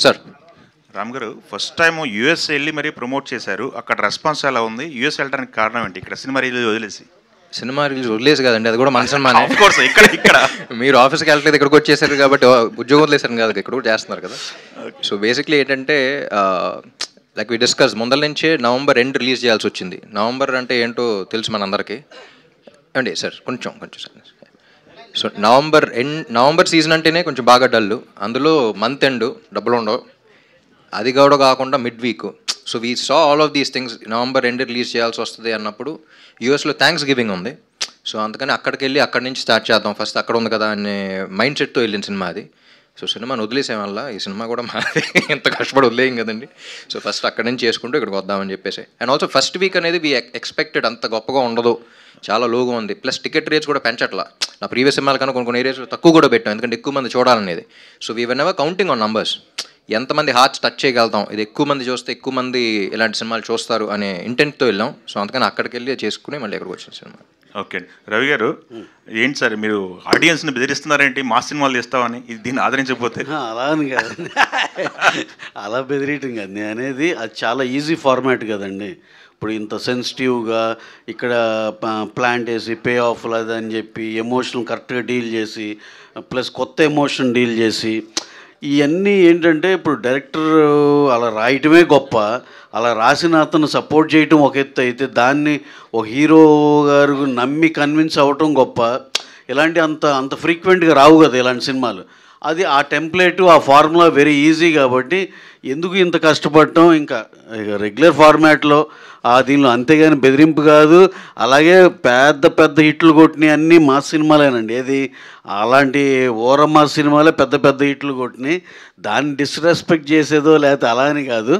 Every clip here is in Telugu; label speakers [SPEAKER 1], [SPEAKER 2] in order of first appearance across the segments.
[SPEAKER 1] సార్
[SPEAKER 2] రామ్ గారు ఫస్ట్ టైం యూఎస్ వెళ్ళి మరీ ప్రమోట్ చేశారు. అక్కడ రెస్పాన్స్ ఎలా ఉంది? యూఎస్ వెళ్ళడానికి కారణం ఏంటి? ఇక్కడ సినిమా రిలీజ్ వదిలేసి
[SPEAKER 1] సినిమా రిలీజ్ వదిలేసి కదండి, అది కూడా మన సినిమానే.
[SPEAKER 2] ఆఫ్ కోర్స్ ఇక్కడ
[SPEAKER 1] మీరు ఆఫీస్కి వెళ్ళలేదు, ఇక్కడికి వచ్చేసారు కాబట్టి ఉద్యోగం వదిలేసారు కదా, ఇక్కడ కూడా చేస్తున్నారు కదా. సో బేసిక్లీ ఏంటంటే లైక్ వి డిస్కస్ ముందల నుంచే నవంబర్ ఎండ్ రిలీజ్ చేయాల్సి వచ్చింది. నవంబర్ అంటే ఏంటో తెలుసు మనందరికీ అండి సార్. కొంచెం సార్. సో నవంబర్ సీజన్ అంటేనే కొంచెం బాగా డల్. అందులో మంత్ ఎండ్ డబ్బులు ఉండవు, అది కూడా కాకుండా mid week. So we saw all of these things. November end release చేయాల్సి వస్తుంది అన్నప్పుడు యూఎస్లో థ్యాంక్స్ గివింగ్ ఉంది. సో అందుకని అక్కడికి వెళ్ళి అక్కడి నుంచి స్టార్ట్ చేద్దాం, ఫస్ట్ అక్కడ ఉంది కదా అనే మైండ్ సెట్తో వెళ్ళిన సినిమా అది. సో సినిమాని వదిలేసే వల్ల ఈ సినిమా కూడా మాది ఎంత కష్టపడి వదిలేయం కదండి. సో ఫస్ట్ అక్కడి నుంచి చేసుకుంటూ ఇక్కడికి వద్దామని చెప్పేసి. అండ్ ఆల్సో ఫస్ట్ వీక్ అనేది వీ ఎక్స్పెక్టెడ్ అంత గొప్పగా ఉండదు, చాలా లోగా ఉంది. ప్లస్ టికెట్ రేట్స్ కూడా పెంచట్లా. నా ప్రీవియస్ సినిమాల కన్నా కొన్ని ఏరియాస్ తక్కువ కూడా పెట్టాం, ఎందుకంటే ఎక్కువ మంది చూడాలనేది. So we were never counting on numbers, ఎంతమంది హార్ట్స్ టచ్ చేయగలుగుతాం, ఇది ఎక్కువ మంది చూస్తే ఎక్కువ మంది ఇలాంటి సినిమాలు చూస్తారు అనే ఇంటెంట్తో వెళ్ళాం. సో అందుకని అక్కడికి వెళ్ళి చేసుకుని మళ్ళీ ఇక్కడికి వచ్చిన సినిమా.
[SPEAKER 2] ఓకే రవి గారు, ఏంటి సార్ మీరు ఆడియన్స్ని బెదిరిస్తున్నారేంటి మా సినిమాలు చేస్తామని? ఇది దీన్ని ఆదరించకపోతే?
[SPEAKER 3] అలా అని కాదండి, అలా బెదిరియటం కాదు నేను అనేది. అది చాలా ఈజీ ఫార్మాట్ కదండి. ఇప్పుడు ఇంత సెన్సిటివ్గా ఇక్కడ ప్లాంట్ వేసి పే ఆఫ్లు అది అని చెప్పి ఎమోషన్ కరెక్ట్గా డీల్ చేసి ప్లస్ కొత్త ఎమోషన్ డీల్ చేసి ఇవన్నీ ఏంటంటే ఇప్పుడు డైరెక్టర్ అలా రాయటమే గొప్ప, అలా రాసిన అతను సపోర్ట్ చేయటం ఒక ఎత్తు అయితే దాన్ని ఒక హీరో గారు నమ్మి కన్విన్స్ అవ్వటం గొప్ప. ఇలాంటి అంత ఫ్రీక్వెంట్గా రావు కదా ఇలాంటి సినిమాలు. అది ఆ టెంప్లెట్ ఆ ఫార్ములా వెరీ ఈజీ కాబట్టి ఎందుకు ఇంత కష్టపడటం. ఇంకా రెగ్యులర్ ఫార్మాట్లో దీనిలో అంతేగాని బెదిరింపు కాదు. అలాగే పెద్ద హిట్లు కొట్టినాయి అన్నీ మా సినిమాలేనండి. ఏది అలాంటి ఓరమ్మా సినిమాలే పెద్ద హిట్లు కొట్టినాయి. దాన్ని డిస్రెస్పెక్ట్ చేసేదో లేకపోతే అలా అని కాదు.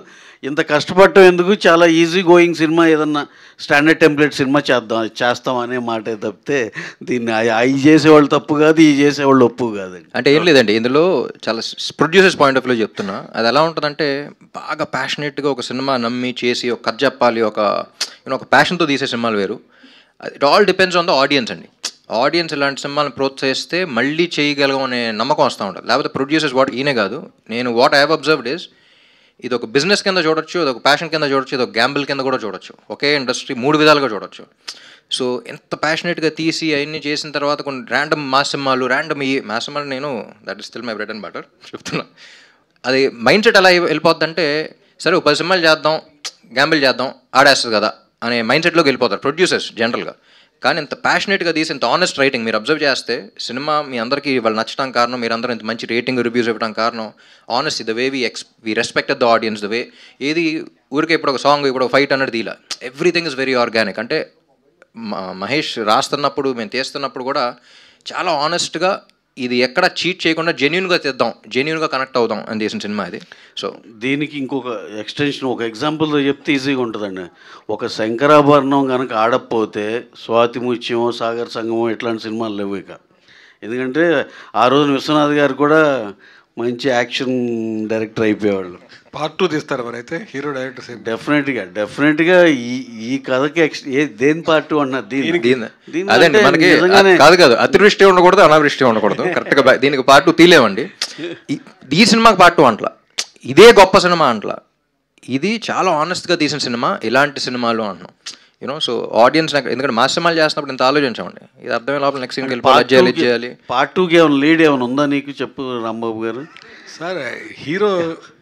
[SPEAKER 3] ఇంత కష్టపడటం ఎందుకు, చాలా ఈజీ గోయింగ్ సినిమా ఏదన్నా స్టాండర్డ్ టెంప్లెట్ సినిమా చేస్తాం అనే మాటే తప్పితే దీన్ని అవి చేసేవాళ్ళు తప్పు కాదు, ఈ చేసేవాళ్ళు ఒప్పు కాదండి.
[SPEAKER 1] అంటే ఏం లేదండి, ఇందులో చాలా ప్రొడ్యూసర్స్ పాయింట్ ఆఫ్ వ్యూ చెప్తున్నా. అది ఎలా ఉంటుందంటే బాగా ప్యాషనేట్గా ఒక సినిమా నమ్మి చేసి ఒక కథ చెప్పాలి, ఒక ప్యాషన్తో తీసే సినిమాలు వేరు. It all depends on the audience అండి. ఆడియన్స్ ఇలాంటి సినిమాలను ప్రోత్సహిస్తే మళ్ళీ చేయగలం అనే నమ్మకం వస్తూ ఉంటుంది. లేకపోతే ప్రొడ్యూసర్స్ ఈయనే కాదు, నేను what I have observed is ఇది ఒక బిజినెస్ కింద చూడొచ్చు, ఇది ఒక ప్యాషన్ కింద చూడొచ్చు, ఇది ఒక గ్యాంబుల్ కింద కూడా చూడొచ్చు. ఒకే ఇండస్ట్రీ 3 విధాలుగా చూడొచ్చు. సో ఎంత ప్యాషనేట్గా తీసి అవన్నీ చేసిన తర్వాత కొన్ని ర్యాండమ్ మాస్ సినిమాలు నేను that is still my bread and butter చెప్తున్నా. అది మైండ్ సెట్ ఎలా వెళ్ళిపోద్దంటే సరే 10 సినిమాలు చేద్దాం, గ్యాంబుల్ చేద్దాం, ఆడేస్తుంది కదా అనే మైండ్ సెట్లోకి వెళ్ళిపోతారు ప్రొడ్యూసర్స్ జనరల్గా. కానీ ఇంత ప్యాషనేట్గా తీసి ఇంత ఆనెస్ట్ రైటింగ్ మీరు అబ్జర్వ్ చేస్తే సినిమా మీ అందరికీ వాళ్ళు నచ్చడం కారణం, మీరు అందరూ ఇంత మంచి రేటింగ్ రివ్యూస్ ఇవ్వడం కారణం honesty, the way we respect the audience, the way ఏది ఊరికే ఇప్పుడు ఒక సాంగ్ ఇప్పుడు ఒక ఫైట్ అన్నది తీలా, ఎవ్రీథింగ్ ఇస్ వెరీ ఆర్గానిక్. అంటే మహేష్ రాస్తున్నప్పుడు మేము తీస్తున్నప్పుడు కూడా చాలా ఆనెస్ట్గా ఇది ఎక్కడ చీట్ చేయకుండా జెన్యున్గా తెద్దాం, జెన్యున్గా కనెక్ట్ అవుదాం అని చేసిన సినిమా ఇది. సో
[SPEAKER 3] దీనికి ఇంకొక ఎక్స్టెన్షన్ ఒక ఎగ్జాంపుల్తో చెప్తే ఈజీగా ఉంటుందండి. ఒక శంకరాభరణం కనుక ఆడకపోతే స్వాతి ముత్యమో సాగర్ సంగమో ఇట్లాంటి సినిమాలు లేవు ఇక. ఎందుకంటే ఆ రోజున విశ్వనాథ్ గారు కూడా మంచి యాక్షన్ డైరెక్టర్ అయిపోయేవాళ్ళు.
[SPEAKER 4] పార్ట్ 2 తీస్తారు మరి అయితే హీరో డైరెక్టర్ సేమ్.
[SPEAKER 3] డెఫినెట్గా ఈ కథకి దేని పార్ట్ 2 అన్నారు
[SPEAKER 1] అదండి. మనకి కాదు అతివృష్టి ఉండకూడదు, అనావృష్టి ఉండకూడదు. కరెక్ట్గా దీనికి పార్ట్ 2 తీలేమండి. ఈ సినిమాకి పార్ట్ 2 అంట్లా, ఇదే గొప్ప సినిమా అంట్లా. ఇది చాలా ఆనెస్ట్గా తీసిన సినిమా, ఇలాంటి సినిమాలు అంటున్నాం. సో ఆడియన్స్ ఎందుకంటే మా సినిమాలు చేస్తున్నప్పుడు ఇంత ఆలోచించామండి. ఇది అర్థమే లోపల నెక్స్ట్ సీన్కి వెళ్ళి చేయాలి.
[SPEAKER 3] పార్ట్ 2కి ఏమైనా లీడ్ ఏమైనా ఉందా నీకు చెప్పు రాంబాబు గారు.
[SPEAKER 4] సార్ హీరో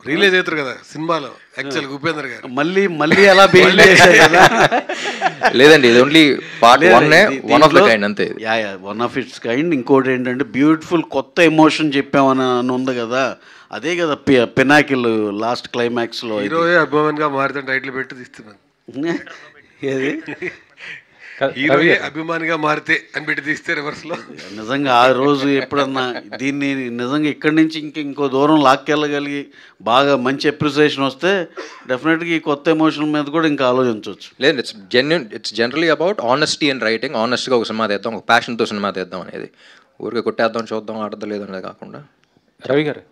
[SPEAKER 4] రిలీజ్ అవుతారు కదా సినిమాలో యాక్చువల్గా ఉపేంద్ర గారు
[SPEAKER 3] మళ్ళీ ఎలా బిహేవ్ చేశారు కదా.
[SPEAKER 1] లేదండి, ఇది only part 1 of the kind అంతే.
[SPEAKER 3] One of its kind. ఇంకోటి ఏంటంటే బ్యూటిఫుల్ కొత్త ఎమోషన్ చెప్పామని ఉంది కదా, అదే కదా పినాకిల్ లాస్ట్ క్లైమాక్స్లో
[SPEAKER 4] హీరో అభిమానిగా మారితే టైటిల్ పెట్టి తీస్తున్నాను.
[SPEAKER 3] ఏది
[SPEAKER 4] హీరో అభిమానిగా మారితే అని పెట్టి తీస్తే రివర్స్లో.
[SPEAKER 3] నిజంగా ఆ రోజు ఎప్పుడన్నా దీన్ని నిజంగా ఇక్కడి నుంచి ఇంకో దూరం లాక్కెళ్ళగలిగి బాగా మంచి అప్రిసియేషన్ వస్తే డెఫినెట్గా ఈ కొత్త ఎమోషన్ మీద కూడా ఇంకా ఆలోచించవచ్చు.
[SPEAKER 1] లేదు, it's generally about honesty and writing. ఆనెస్ట్గా ఒక సినిమా తెద్దాం, ఒక ప్యాషన్తో సినిమా తెద్దాం అనేది. ఊరికే కొట్టేద్దాం చూద్దాం ఆడద్దు లేదు అనేది కాకుండా.
[SPEAKER 5] రవి గారు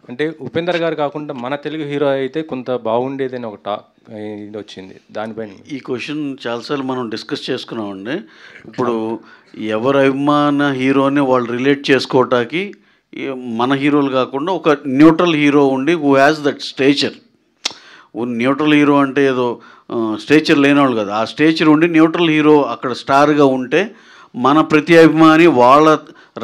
[SPEAKER 5] అంటే ఉపేందర్ గారు కాకుండా మన తెలుగు హీరో అయితే కొంత బాగుండేది అని ఒక ఇది వచ్చింది. దానిపైన
[SPEAKER 3] ఈ క్వశ్చన్ చాలాసార్లు మనం డిస్కస్ చేసుకున్నామండి. ఇప్పుడు ఎవరు అభిమాన హీరోని వాళ్ళు రిలేట్ చేసుకోవటానికి మన హీరోలు కాకుండా ఒక న్యూట్రల్ హీరో ఉండి who has that stature. Neutral hero అంటే ఏదో స్టేచర్ లేనివాళ్ళు కదా, ఆ స్టేచర్ ఉండి న్యూట్రల్ హీరో అక్కడ స్టార్గా ఉంటే మన ప్రతి అభిమాని వాళ్ళ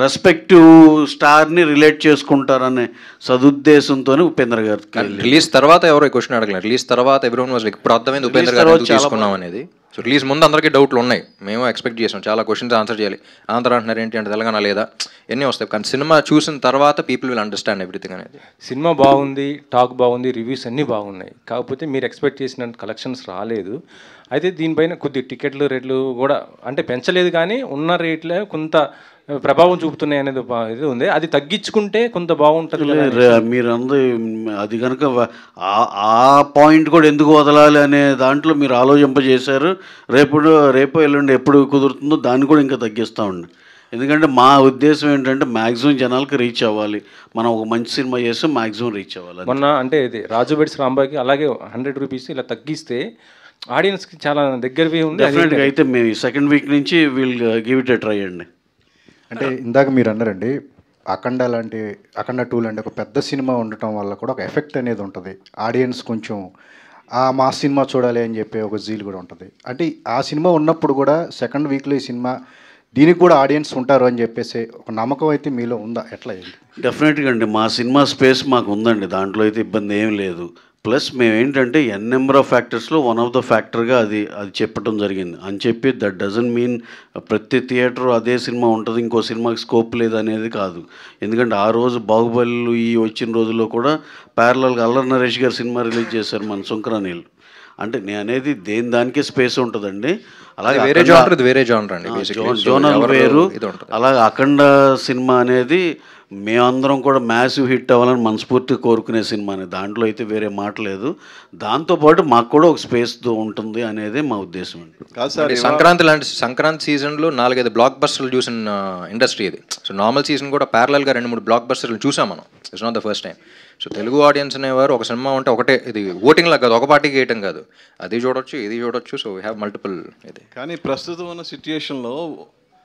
[SPEAKER 3] రెస్పెక్టివ్ స్టార్ని రిలేట్ చేసుకుంటారనే సదుద్దేశంతోనే ఉపేంద్ర గారికి.
[SPEAKER 1] రిలీజ్ తర్వాత ఎవరో క్వశ్చన్ అడగలేదు. రిలీజ్ తర్వాత ఎవరోన్ వాజ్ లైక్ ఇప్పుడు అర్థమైంది ఉపేంద్ర గారు ఎందుకు తీసుకున్నాం అనేది. సో రిలీజ్ ముందు అందరికీ డౌట్లు ఉన్నాయి, మేము ఎక్స్పెక్ట్ చేసాం చాలా క్వశ్చన్స్ ఆన్సర్ చేయాలి. ఆంధ్ర అంటున్నారు ఏంటి అంటే తెలంగాణ లేదా, ఎన్ని వస్తాయి. కానీ సినిమా చూసిన తర్వాత పీపుల్ విల్ అండర్స్టాండ్ ఎవ్రీథింగ్ అనేది.
[SPEAKER 5] సినిమా బాగుంది, టాక్ బాగుంది, రివ్యూస్ అన్నీ బాగున్నాయి, కాకపోతే మీరు ఎక్స్పెక్ట్ చేసిన కలెక్షన్స్ రాలేదు. అయితే దీనిపైన కొద్ది టికెట్లు రేట్లు కూడా అంటే పెంచలేదు, కానీ ఉన్న రేట్లే కొంత ప్రభావం చూపుతున్నాయి అనేది ఇది ఉంది. అది తగ్గించుకుంటే కొంత బాగుంటుంది.
[SPEAKER 3] మీరు అందరూ అది కనుక ఆ పాయింట్ కూడా ఎందుకు వదలాలి అనే దాంట్లో మీరు ఆలోచింపజేశారు. రేపు ఎల్లుండి ఎప్పుడు కుదురుతుందో దాన్ని కూడా ఇంకా తగ్గిస్తూ ఉండి. ఎందుకంటే మా ఉద్దేశం ఏంటంటే మ్యాక్సిమం జనాలకి రీచ్ అవ్వాలి. మనం ఒక మంచి సినిమా చేస్తే మ్యాక్సిమం రీచ్ అవ్వాలి.
[SPEAKER 5] మొన్న అంటే ఇది రాజు బెడ్స్ రాంబాకి అలాగే 100 రూపీస్ ఇలా తగ్గిస్తే ఆడియన్స్కి చాలా దగ్గరవి ఉంది.
[SPEAKER 3] డెఫినెట్గా అయితే మేము సెకండ్ వీక్ నుంచి will give it a try అండి.
[SPEAKER 6] అంటే ఇందాక మీరు అన్నారండి అఖండ 2 లాంటి ఒక పెద్ద సినిమా ఉండటం వల్ల కూడా ఒక ఎఫెక్ట్ అనేది ఉంటుంది. ఆడియన్స్ కొంచెం మా సినిమా చూడాలి అని చెప్పి ఒక జీల్ కూడా ఉంటుంది. అంటే ఆ సినిమా ఉన్నప్పుడు కూడా సెకండ్ వీక్లో ఈ సినిమా దీనికి కూడా ఆడియన్స్ ఉంటారు అని చెప్పేసి ఒక నమ్మకం అయితే మీలో ఉందా? ఎట్లా?
[SPEAKER 3] డెఫినెట్గా అండి, మా సినిమా స్పేస్ మాకు ఉందండి, దాంట్లో అయితే ఇబ్బంది ఏం లేదు. ప్లస్ మేము ఏంటంటే నెంబర్ ఆఫ్ ఫ్యాక్టర్స్లో వన్ ఆఫ్ ద ఫ్యాక్టర్గా అది చెప్పడం జరిగింది అని చెప్పి దట్ డజంట్ మీన్ ప్రతి థియేటర్ అదే సినిమా ఉంటుంది, ఇంకో సినిమాకి స్కోప్ లేదు అనేది కాదు. ఎందుకంటే ఆ రోజు బాహుబలి వచ్చిన రోజుల్లో కూడా ప్యారలల్గా అల్లరి నరేష్ గారు సినిమా రిలీజ్ చేశారు మన సుంకరానీళ్ళు. అంటే నేను అనేది దానికే స్పేస్ ఉంటుందండి. అలాగే
[SPEAKER 1] వేరే జానర్ అండి,
[SPEAKER 3] జోనల్ వేరు. అలాగే అఖండ సినిమా అనేది మేమందరం కూడా మ్యాసివ్ హిట్ అవ్వాలని మనస్ఫూర్తిగా కోరుకునే సినిమా అనేది, దాంట్లో అయితే వేరే మాట లేదు. దాంతోపాటు మాకు కూడా ఒక స్పేస్ ఉంటుంది అనేది మా ఉద్దేశం అండి.
[SPEAKER 1] సంక్రాంతి సీజన్లో 4-5 బ్లాక్ బస్టర్లు చూసిన ఇండస్ట్రీ ఇది. సో నార్మల్ సీజన్ కూడా ప్యారలల్గా 2-3 బ్లాక్ బస్టర్లు చూసాం మనం. It's not the first time. So Telugu audience అనేవారు ఒక సినిమా ఉంటే ఒకటే, ఇది ఓటింగ్ లాగా కాదు, ఒక పార్టీకి వేయటం కాదు, అది చూడొచ్చు ఇది చూడొచ్చు. సో వీ హ్యావ్ మల్టిపుల్ ఇది.
[SPEAKER 7] కానీ ప్రస్తుతం ఉన్న సిచ్యుయేషన్లో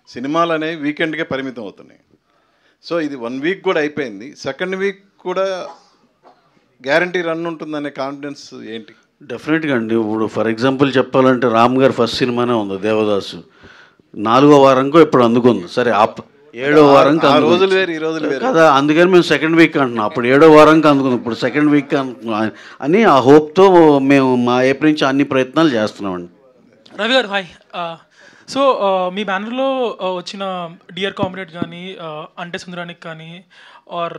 [SPEAKER 7] సినిమాలు అనేవి వీకెండ్కే పరిమితం అవుతున్నాయి. సో ఇది 1 వీక్ కూడా అయిపోయింది, సెకండ్ వీక్ కూడా గ్యారంటీ రన్ ఉంటుందనే కాన్ఫిడెన్స్ ఏంటి?
[SPEAKER 3] డెఫినెట్గా అండి. ఇప్పుడు ఫర్ ఎగ్జాంపుల్ చెప్పాలంటే రామ్ గారు ఫస్ట్ సినిమానే ఉంది దేవదాసు, 4వ వారంకో ఇప్పుడు అందుకుంది. సరే 7వ వారంకి
[SPEAKER 7] రోజులు వేరు, ఈ రోజులు వేరు
[SPEAKER 3] కదా, అందుకని మేము సెకండ్ వీక్ అంటున్నాం. అప్పుడు 7వ వారంకి అందుకుంది, ఇప్పుడు సెకండ్ వీక్ అని ఆ హోప్తో మేము మా ఏప్రిల్ నుంచి అన్ని ప్రయత్నాలు చేస్తున్నామండి.
[SPEAKER 8] రవి గారు హాయ్. సో మీ బ్యానర్లో వచ్చిన డియర్ కామ్రేడ్ కానీ, అంటే సుందరానికి కానీ, ఆర్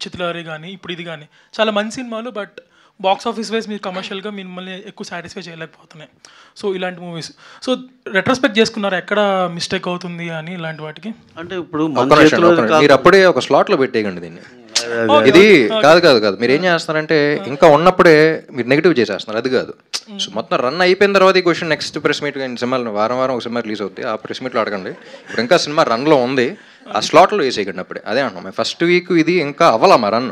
[SPEAKER 8] చిత్రలహరి కానీ, ఇప్పుడు ఇది కానీ చాలా మంచి సినిమాలు. బట్ బాక్స్ ఆఫీస్ వైజ్ మీరు కమర్షియల్గా మిమ్మల్ని ఎక్కువ సాటిస్ఫై చేయలేకపోతున్నాయి. సో ఇలాంటి మూవీస్ సో రెట్రోస్పెక్ట్ చేసుకున్నారు ఎక్కడ మిస్టేక్ అవుతుంది అని ఇలాంటి వాటికి?
[SPEAKER 3] అంటే ఇప్పుడు
[SPEAKER 1] మీరు అప్పుడే ఒక స్లాట్లో పెట్టేయండి దీన్ని. ఇది కాదు మీరు ఏం చేస్తున్నారంటే ఇంకా ఉన్నప్పుడే మీరు నెగిటివ్ చేసేస్తున్నారు, అది కాదు. సో మొత్తం రన్ అయిపోయిన తర్వాత ఈ క్వశ్చన్ నెక్స్ట్ ప్రెస్ మీట్ కానీ సినిమాలు వారం ఒక సినిమా రిలీజ్ అవుతుంది, ఆ ప్రెస్ మీట్లో అడగండి. ఇప్పుడు ఇంకా సినిమా రన్లో ఉంది, ఆ స్లాట్లో వేసేయకండి అప్పుడే. అదే అంటున్నాం, మేము ఫస్ట్ వీక్ ఇది ఇంకా అవ్వాలా మా రన్.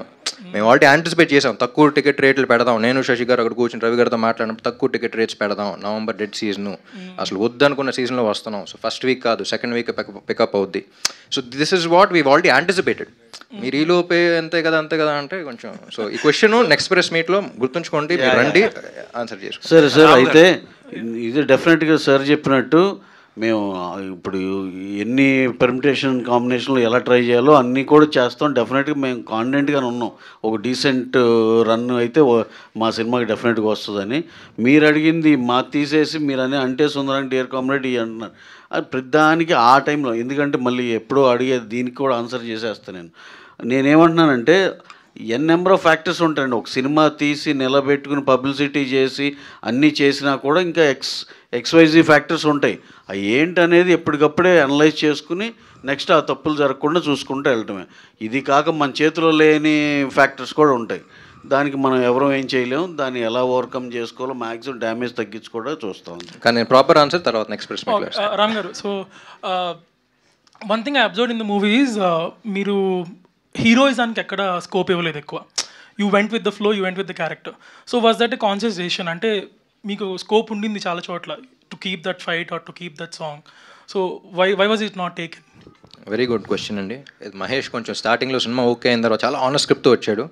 [SPEAKER 1] మేము ఆల్రెడీ యాంటిసిపేట్ చేసాం, తక్కువ టికెట్ రేట్లు పెడదాం. నేను శశి గారు అక్కడ కూర్చొని రవి గారితో మాట్లాడినప్పుడు తక్కువ టికెట్ రేట్స్ పెడదాం, నవంబర్ డెడ్ సీజను, అసలు వద్దనుకున్న సీజన్లో వస్తున్నాం. సో ఫస్ట్ వీక్ కాదు సెకండ్ వీక్ పికప్ అవుద్ది. So this is what we already anticipated. మీరు ఈ లోపే అంతే కదా అంటే కొంచెం. సో ఈ క్వశ్చన్ నెక్స్ట్ ప్రెస్ మీట్లో గుర్తుంచుకోండి, మీరు రండి ఆన్సర్ చేసుకోండి.
[SPEAKER 3] సరే సార్, అయితే ఇది డెఫినెట్గా సార్ చెప్పినట్టు మేము ఇప్పుడు ఎన్ని పెర్మిటేషన్ కాంబినేషన్లు ఎలా ట్రై చేయాలో అన్నీ కూడా చేస్తాం. డెఫినెట్గా మేము కాన్ఫిడెంట్గానే ఉన్నాం, ఒక డీసెంట్ రన్ అయితే మా సినిమాకి డెఫినెట్గా వస్తుందని. మీరు అడిగింది మాకు తీసేసి మీరు అంటే సుందరానికి డియర్ కామ్రేడ్ ఇవి అంటున్నారు. అది ప్రతిదానికి ఆ టైంలో, ఎందుకంటే మళ్ళీ ఎప్పుడో అడిగేది దీనికి కూడా ఆన్సర్ చేసేస్తాను. నేనేమంటున్నానంటే నెంబర్ ఆఫ్ ఫ్యాక్టర్స్ ఉంటాయండి. ఒక సినిమా తీసి నిలబెట్టుకుని పబ్లిసిటీ చేసి అన్నీ చేసినా కూడా ఇంకా XYZ ఫ్యాక్టర్స్ ఉంటాయి. అవి ఏంటనేది ఎప్పటికప్పుడే అనలైజ్ చేసుకుని నెక్స్ట్ ఆ తప్పులు జరగకుండా చూసుకుంటూ వెళ్ళటమే. ఇది కాక మన చేతిలో లేని ఫ్యాక్టర్స్ కూడా ఉంటాయి, దానికి మనం ఎవరూ ఏం చేయలేము. దాన్ని ఎలా ఓవర్కమ్ చేసుకోవాలో మ్యాక్సిమం డ్యామేజ్ తగ్గించుకోవడం చూస్తాం.
[SPEAKER 1] కానీ ప్రాపర్ ఆన్సర్ తర్వాత నెక్స్ట్ ప్రశ్న.
[SPEAKER 8] Ram garu, so one thing I observed in the movie is మీరు హీరోయిజానికి ఎక్కడ స్కోప్ ఇవ్వలేదు ఎక్కువ. You went with the flow, you went with the character. So was that a conscious decision? అంటే మీకు స్కోప్ ఉండింది చాలా చోట్ల to keep that fight or to keep that song. So why was it not taken?
[SPEAKER 1] Very good question అండి. మహేష్ కొంచెం స్టార్టింగ్లో సినిమా ఓకే అయిన తర్వాత చాలా ఆనెస్ట్ స్క్రిప్ట్తో వచ్చాడు.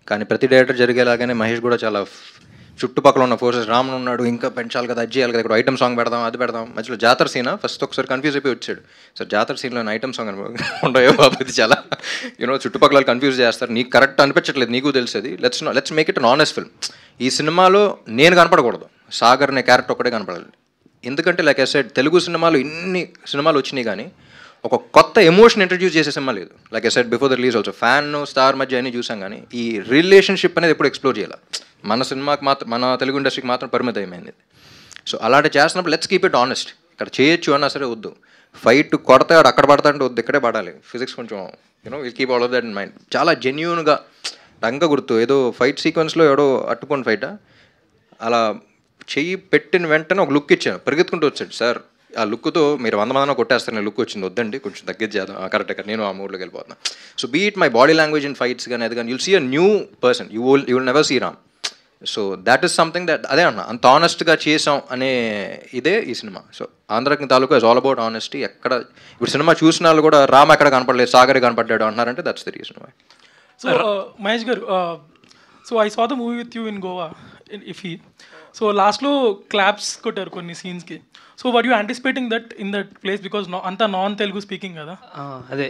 [SPEAKER 1] కానీ ప్రతి డైరెక్టర్ జరిగేలాగానే మహేష్ కూడా చాలా చుట్టుపక్కల ఉన్న ఫోర్సెస్, రామన్ ఉన్నాడు, ఇంకా పెంచాలి కదా, అది చేయాలి కదా, ఇక్కడ ఐటమ్ సాంగ్ పెడదాం, అది పెడదాం, మధ్యలో జాతర సీనా ఫస్ట్ ఒకసారి కన్ఫ్యూజ్ అయిపోయి వచ్చాడు. సార్ జాతర సీన్లో ఐటమ్ సాంగ్ ఉండయో బాబు, ఇది చాలా చుట్టుపక్కల కన్ఫ్యూజ్ చేస్తారు, నీకు కరెక్ట్ అనిపించట్లేదు, నీకు తెలిసేది, let's make it an honest film. ఈ సినిమాలో నేను కనపడకూడదు, సాగర్ అనే క్యారెక్టర్ ఒకటే కనపడాలి. ఎందుకంటే లైక్ ఐ సెడ్, తెలుగు సినిమాలు ఇన్ని సినిమాలు వచ్చినాయి కానీ ఒక కొత్త ఎమోషన్ ఇంట్రడ్యూస్ చేసే సినిమా లేదు. Like I said before the release also, fan star మధ్య అన్నీ చూసాం కానీ ఈ రిలేషన్షిప్ అనేది ఎప్పుడు ఎక్స్ప్లోర్ చేయాలి. మన సినిమాకి మాత్రం, మన తెలుగు ఇండస్ట్రీకి మాత్రం పరిమితమైంది. సో అలాంటి చేస్తున్నప్పుడు లెట్స్ కీప్ ఇట్ ఆనెస్ట్. ఇక్కడ చేయొచ్చు అన్నా సరే వద్దు, ఫైట్ కొడతాడు అక్కడ పడతాడంటే వద్దు, ఇక్కడే పడాలి. ఫిజిక్స్ కొంచెం will keep all of that in mind. చాలా జెన్యూన్గా రంగ గుర్తు ఏదో ఫైట్ సీక్వెన్స్లో ఎవడో అట్టుకొని ఫైటా అలా చెయ్యి పెట్టిన వెంటనే ఒక లుక్ ఇచ్చాను, పరిగెత్తుకుంటూ వచ్చాడు. సార్ ఆ లుక్తో మీరు 100 మందిలో కొట్టేస్తారు, నేను లుక్ వచ్చింది, వద్దండి కొంచెం తగ్గించేద్దాం, కరెక్ట్ నేను ఆ మూడ్లోకి వెళ్ళిపోతున్నా. So beat my body language in fights కానీ అది కానీ you'll see a new person, you will never see Ram. So that is something that, అదే అన్న అంత ఆనెస్ట్గా చేసాం అనే ఇదే ఈ సినిమా. సో ఆంధ్రకి తాలూకా ఇస్ ఆల్ అబౌట్ ఆనెస్టీ. ఎక్కడ ఇప్పుడు సినిమా చూసిన వాళ్ళు కూడా రామ్ ఎక్కడ కనపడలేదు, సాగర్ కనపడ్డాడు అంటున్నారంటే that's the reason why.
[SPEAKER 8] So Mahesh garu, so I saw the movie with you in Goa in IFFI. So లాస్ట్లో క్లాప్స్ కొట్టారు కొన్ని సీన్స్కి. So were you anticipating that in that place, because అంతా నాన్ తెలుగు స్పీకింగ్ కదా?
[SPEAKER 9] అదే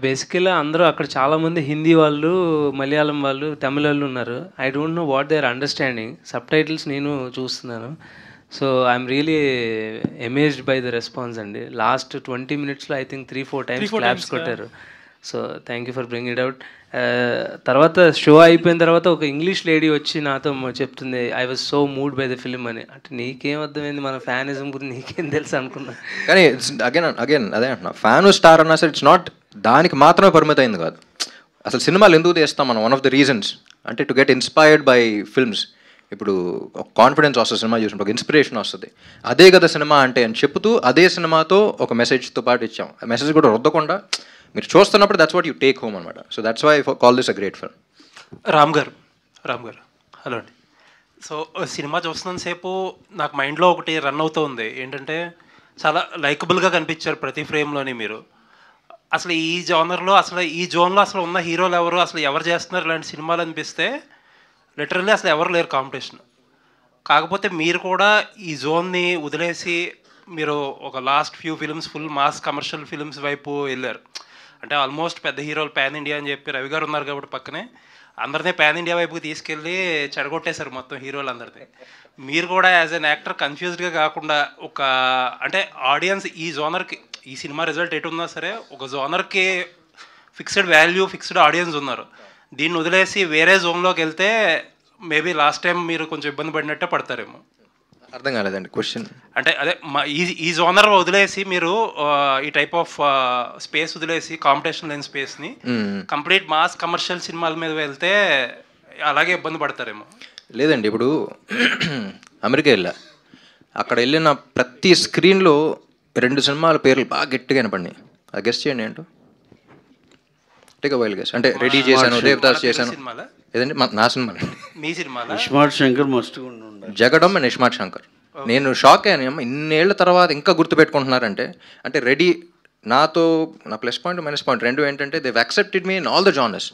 [SPEAKER 9] బేసికల్గా అందరూ అక్కడ చాలామంది హిందీ వాళ్ళు, మలయాళం వాళ్ళు, తమిళ వాళ్ళు ఉన్నారు. I don't know what they are understanding. Subtitles నేను చూస్తున్నాను. So I'm really amazed by the response అండి. లాస్ట్ 20 minutesలో ఐ థింక్ 3-4 times క్లాప్స్ కొట్టారు. So thank you for bring it out. తర్వాత షో అయిపోయిన తర్వాత ఒక ఇంగ్లీష్ లేడీ వచ్చి నాతో చెప్తుంది, I was so moved by the film అని. అంటే నీకేం అర్థమైంది, మన ఫ్యానిజం గురించి నీకేం తెలుసు అనుకున్నా.
[SPEAKER 1] కానీ అగైన్ అదే అంటున్నా, ఫ్యాన్ స్టార్ అన్నా సరే ఇట్స్ నాట్ దానికి మాత్రమే పరిమితమైంది కాదు. అసలు సినిమాలు ఎందుకు తీస్తాం మనం, వన్ ఆఫ్ ద రీజన్స్ అంటే to get inspired by films. ఇప్పుడు ఒక కాన్ఫిడెన్స్ వస్తుంది సినిమా చూసినప్పుడు, ఒక ఇన్స్పిరేషన్ వస్తుంది, అదే కదా సినిమా అంటే అని చెప్తూ అదే సినిమాతో ఒక మెసేజ్తో పాటు ఇచ్చాం. ఆ మెసేజ్ కూడా రుద్దకుండా మీరు చూస్తున్నప్పుడు that's what you take home అనమాట. So that's why I call this a great film.
[SPEAKER 10] Ram garu hello అండి. సో సినిమా చూస్తున్నంతసేపు నాకు మైండ్లో ఒకటి రన్ అవుతూ ఉంది, ఏంటంటే చాలా లైకబుల్గా కనిపించారు ప్రతి ఫ్రేమ్లోని మీరు. అసలు ఈ జోనర్లో, అసలు ఈ జోన్లో అసలు ఉన్న హీరోలు ఎవరు, అసలు ఎవరు చేస్తున్నారు ఇలాంటి సినిమాలు అనిపిస్తే లిటరల్లీ అసలు ఎవరు లేరు కాంపిటీషన్. కాకపోతే మీరు కూడా ఈ జోన్ని వదిలేసి మీరు ఒక last few films full mass commercial films వైపు వెళ్ళారు. అంటే ఆల్మోస్ట్ పెద్ద హీరోలు పాన్ ఇండియా అని చెప్పి రవి గారు ఉన్నారు కాబట్టి పక్కనే అందరినీ పాన్ ఇండియా వైపుకి తీసుకెళ్ళి చెడగొట్టేశారు మొత్తం హీరోలు అందరినీ. మీరు కూడా యాజ్ అన్ యాక్టర్ కన్ఫ్యూజ్డ్గా కాకుండా ఒక అంటే ఆడియన్స్ ఈ జోనర్కి, ఈ సినిమా రిజల్ట్ ఎటు ఉన్నా సరే ఒక జోనర్కి ఫిక్స్డ్ వాల్యూ, ఫిక్స్డ్ ఆడియన్స్ ఉన్నారు. దీన్ని వదిలేసి వేరే జోన్లోకి వెళ్తే మేబీ లాస్ట్ టైం మీరు కొంచెం ఇబ్బంది పడినట్టే పడతారేమో.
[SPEAKER 1] అర్థం కాలేదండి క్వశ్చన్.
[SPEAKER 10] అంటే అదే ఈ జోనర్ వదిలేసి మీరు ఈ టైప్ ఆఫ్ స్పేస్ వదిలేసి కాంపిటీషన్ లేని స్పేస్ని కంప్లీట్ మాస్ కమర్షియల్ సినిమాల మీద వెళ్తే అలాగే ఇబ్బంది పడతారేమో.
[SPEAKER 1] లేదండి, ఇప్పుడు అమెరికా వెళ్ళా, అక్కడ వెళ్ళిన ప్రతి స్క్రీన్లో 2 సినిమాల పేర్లు బాగా గట్టిగా వినపడినాయి. అది గెస్ట్ చేయండి ఏంటో. Take wild guess. అంటే రెడీ చేశాను, దేవదాస్ చేశాను. ఏదండి నా సినిమా,
[SPEAKER 10] మీ సినిమా
[SPEAKER 3] ఇస్మార్ట్ శంకర్ మస్ట్
[SPEAKER 1] జగడం అండ్ ఇస్మార్ట్ శంకర్. నేను షాక్ అయ్యాను, ఇన్నేళ్ల తర్వాత ఇంకా గుర్తుపెట్టుకుంటున్నారంటే. అంటే రెడీ నాతో నా ప్లస్ పాయింట్ మైనస్ పాయింట్ రెండు ఏంటంటే they've accepted me in all the genres.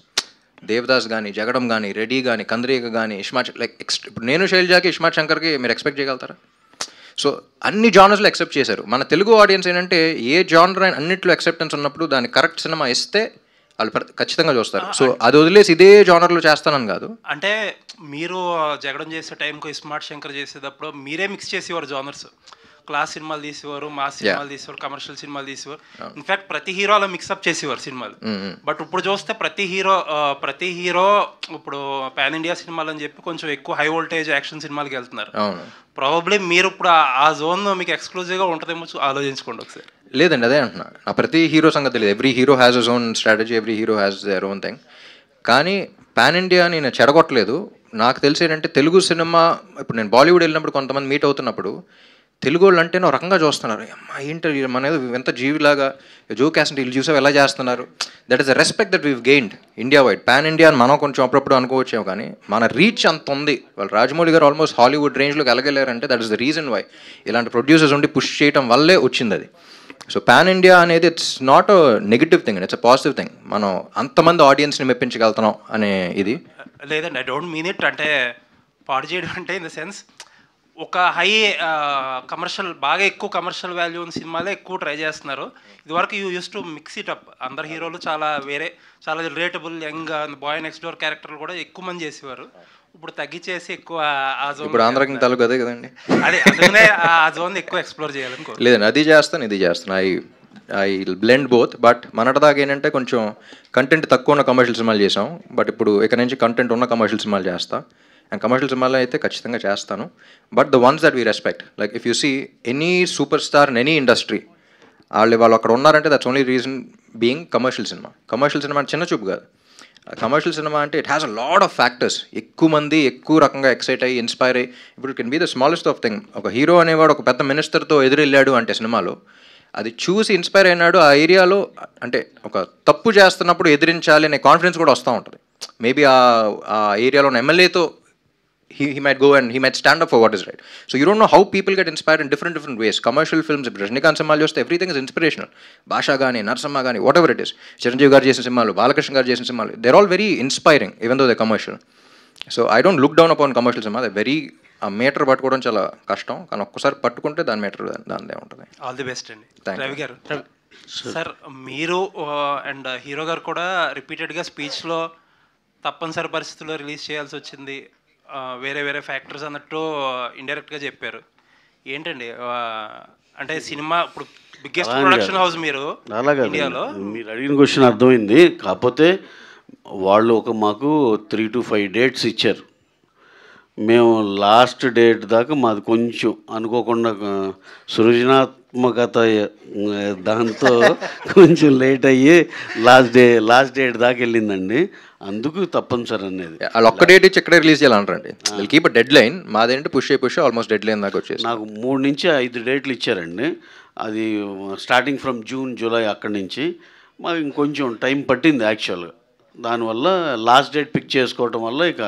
[SPEAKER 1] Devdas కానీ, జగడం కానీ, రెడీ కానీ, కంద్రీక కానీ, ఇస్మార్ట్ లైక్ ఇప్పుడు నేను శైలజాకి, ఇస్మార్ట్ శంకర్కి మీరు ఎక్స్పెక్ట్ చేయగలుగుతారా? సో అన్ని జానర్స్లో యాక్సెప్ట్ చేశారు. మన తెలుగు ఆడియన్స్ ఏంటంటే ఏ జానర్ అయినా అన్నింటిలో యాక్సెప్టెన్స్ ఉన్నప్పుడు దాని కరెక్ట్ సినిమా ఇస్తే వాళ్ళు ఖచ్చితంగా చూస్తారు. సో అది వదిలేసి ఇదే జానర్లో చేస్తానని కాదు.
[SPEAKER 10] అంటే మీరు జగడం చేసే టైంకు ఇస్మార్ట్ శంకర్ చేసేటప్పుడు మీరే మిక్స్ చేసేవారు జానర్స్. క్లాస్ సినిమాలు తీసేవారు, మాస్ సినిమాలు తీసేవారు, కమర్షియల్ సినిమాలు తీసేవారు. ఇన్ఫాక్ట్ ప్రతి హీరో అలా మిక్సప్ చేసేవారు సినిమాలు. బట్ ఇప్పుడు చూస్తే ప్రతి హీరో ఇప్పుడు పాన్ ఇండియా సినిమాలు అని చెప్పి కొంచెం ఎక్కువ హై వోల్టేజ్ యాక్షన్ సినిమాలకి వెళ్తున్నారు. ప్రాబబ్లీ మీరు ఇప్పుడు ఆ జోన్ మీకు ఎక్స్క్లూజివ్గా ఉంటుందేమో ఆలోచించుకోండి ఒకసారి.
[SPEAKER 1] లేదండి, అదే అంటున్నా, నా ప్రతి హీరో సంగతి తెలియదు. Every hero has his own strategy, every hero has their own thing. కానీ పాన్ ఇండియా నేను చెడగొట్టలేదు. నాకు తెలిసి ఏంటంటే తెలుగు సినిమా, ఇప్పుడు నేను బాలీవుడ్ వెళ్ళినప్పుడు కొంతమంది మీట్ అవుతున్నప్పుడు తెలుగు వాళ్ళు అంటే ఒక రకంగా చూస్తున్నారు. అమ్మా ఏంటి మన ఎంత జీవిలాగా జో క్యాస్ట్ వీళ్ళు చూసావు ఎలా చేస్తున్నారు. That is the respect that weave gained India wide. Pan India అని మనం కొంచెం అప్పుడప్పుడు అనుకోవచ్చేమో, కానీ మన రీచ్ అంత ఉంది. వాళ్ళు రాజమౌళి గారు ఆల్మోస్ట్ హాలీవుడ్ రేంజ్లోకి వెళ్ళగలేరంటే that is the reason why ఇలాంటి ప్రొడ్యూసర్స్ ఉండి పుష్ చేయడం వల్లే వచ్చింది అది. సో పాన్ ఇండియా అనేది it's not a negative thing, it's a positive thing. మనం అంతమంది ఆడియన్స్ని మెప్పించగలుగుతున్నాం అనే ఇది.
[SPEAKER 10] లేదండి, ఐ డోంట్ మీన్ ఇట్. అంటే పాడు చేయడం అంటే ఇన్ ద సెన్స్ ఒక హై కమర్షియల్, బాగా ఎక్కువ కమర్షియల్ వాల్యూ ఉన్న సినిమాలే ఎక్కువ ట్రై చేస్తున్నారు. ఇదివరకు you use to mix it up. అందరు హీరోలు చాలా చాలా relatable young boy next door క్యారెక్టర్లు కూడా ఎక్కువ మంది చేసేవారు. ఇప్పుడు తగ్గించేసి ఎక్కువ ఆ జోన్,
[SPEAKER 1] ఇప్పుడు ఆంధ్రాకి తెలుగు అదే కదండి,
[SPEAKER 10] అదే అందుకనే ఆ జోన్ ఎక్కువ ఎక్స్ప్లోర్ చేయాలనుకో.
[SPEAKER 1] లేదండి, అది చేస్తాను ఇది చేస్తాను, ఐ బ్లెండ్ బోత్. బట్ మొన్నటిదాకా ఏంటంటే కొంచెం కంటెంట్ తక్కువ ఉన్న కమర్షియల్ సినిమాలు చేసాం, బట్ ఇప్పుడు ఇక్కడ నుంచి కంటెంట్ ఉన్న కమర్షియల్ సినిమాలు చేస్తా. అండ్ కమర్షియల్ సినిమాలు అయితే ఖచ్చితంగా చేస్తాను. But the ones that we respect, like if you see any super star in any industry, వాళ్ళు అక్కడ ఉన్నారంటే that's only reason being commercial cinema. Commercial cinema అంటే చిన్న చూపు కాదు. కమర్షియల్ సినిమా అంటే it has a lot of factors. ఎక్కువ మంది ఎక్కువ రకంగా ఎక్సైట్ అయ్యి ఇన్స్పైర్ అయ్యి, ఇప్పుడు it can be the smallest of thing. ఒక హీరో అనేవాడు ఒక పెద్ద మినిస్టర్తో ఎదురెళ్ళాడు అంటే సినిమాలో, అది చూసి ఇన్స్పైర్ అయినాడు. ఆ ఏరియాలో అంటే ఒక తప్పు చేస్తున్నప్పుడు ఎదిరించాలి అనే కాన్ఫిడెన్స్ కూడా వస్తూ ఉంటుంది. మేబీ ఆ ఏరియాలో ఉన్న ఎమ్మెల్యేతో he might go and he might stand up for what is right. So you don't know how people get inspired in different ways. Commercial films, Rajinikanth సినిమాలు చూస్తే everything is inspirational. భాషా కానీ, నరసింహ కానీ, whatever it is, చిరంజీవి గారు చేసిన సినిమాలు, బాలకృష్ణ గారు చేసిన సినిమాలు, they're all very inspiring even though they're commercial. So I don't look down upon commercial cinema. They're very ఆ మీటర్ పట్టుకోవడం చాలా కష్టం, కానీ ఒక్కసారి పట్టుకుంటే దాని మీటర్ దానిదే ఉంటుంది.
[SPEAKER 10] ఆల్ ది బెస్ట్ అండి. రవి గారు, సార్ మీరు అండ్ హీరో గారు కూడా రిపీటెడ్గా స్పీచ్లో తప్పనిసరి పరిస్థితుల్లో రిలీజ్ చేయాల్సి వచ్చింది, వేరే వేరే ఫ్యాక్టర్స్ అన్నట్టు ఇండైరెక్ట్గా చెప్పారు. ఏంటండి అంటే సినిమా ఇప్పుడు బిగ్గెస్ట్ ప్రొడక్షన్ హౌస్ మీరు ఇండియాలో.
[SPEAKER 3] మీరు అడిగిన క్వశ్చన్ అర్థమైంది. కాకపోతే వాళ్ళు మాకు 3 to 5 డేట్స్ ఇచ్చారు. మేము లాస్ట్ డేట్ దాకా మాది కొంచెం అనుకోకుండా సృజనాత్మకత దాంతో కొంచెం లేట్ అయ్యి లాస్ట్ డేట్ దాకా వెళ్ళిందండి. అందుకు తప్పనిసరి అనేది
[SPEAKER 1] వాళ్ళు ఒక్క డేట్ ఇచ్చి ఎక్కడే రిలీజ్ చేయాలంటారండి. Keep deadline. మాదేంటి పుష్ ఆల్మోస్ట్ డెడ్ లైన్ దాకా వచ్చేసి
[SPEAKER 3] నాకు 3 నుంచి 5 డేట్లు ఇచ్చారండి. అది స్టార్టింగ్ ఫ్రమ్ జూన్, జూలై అక్కడి నుంచి. మాకు ఇంకొంచెం టైం పట్టింది యాక్చువల్గా. దానివల్ల లాస్ట్ డేట్ పిక్ చేసుకోవటం వల్ల ఇక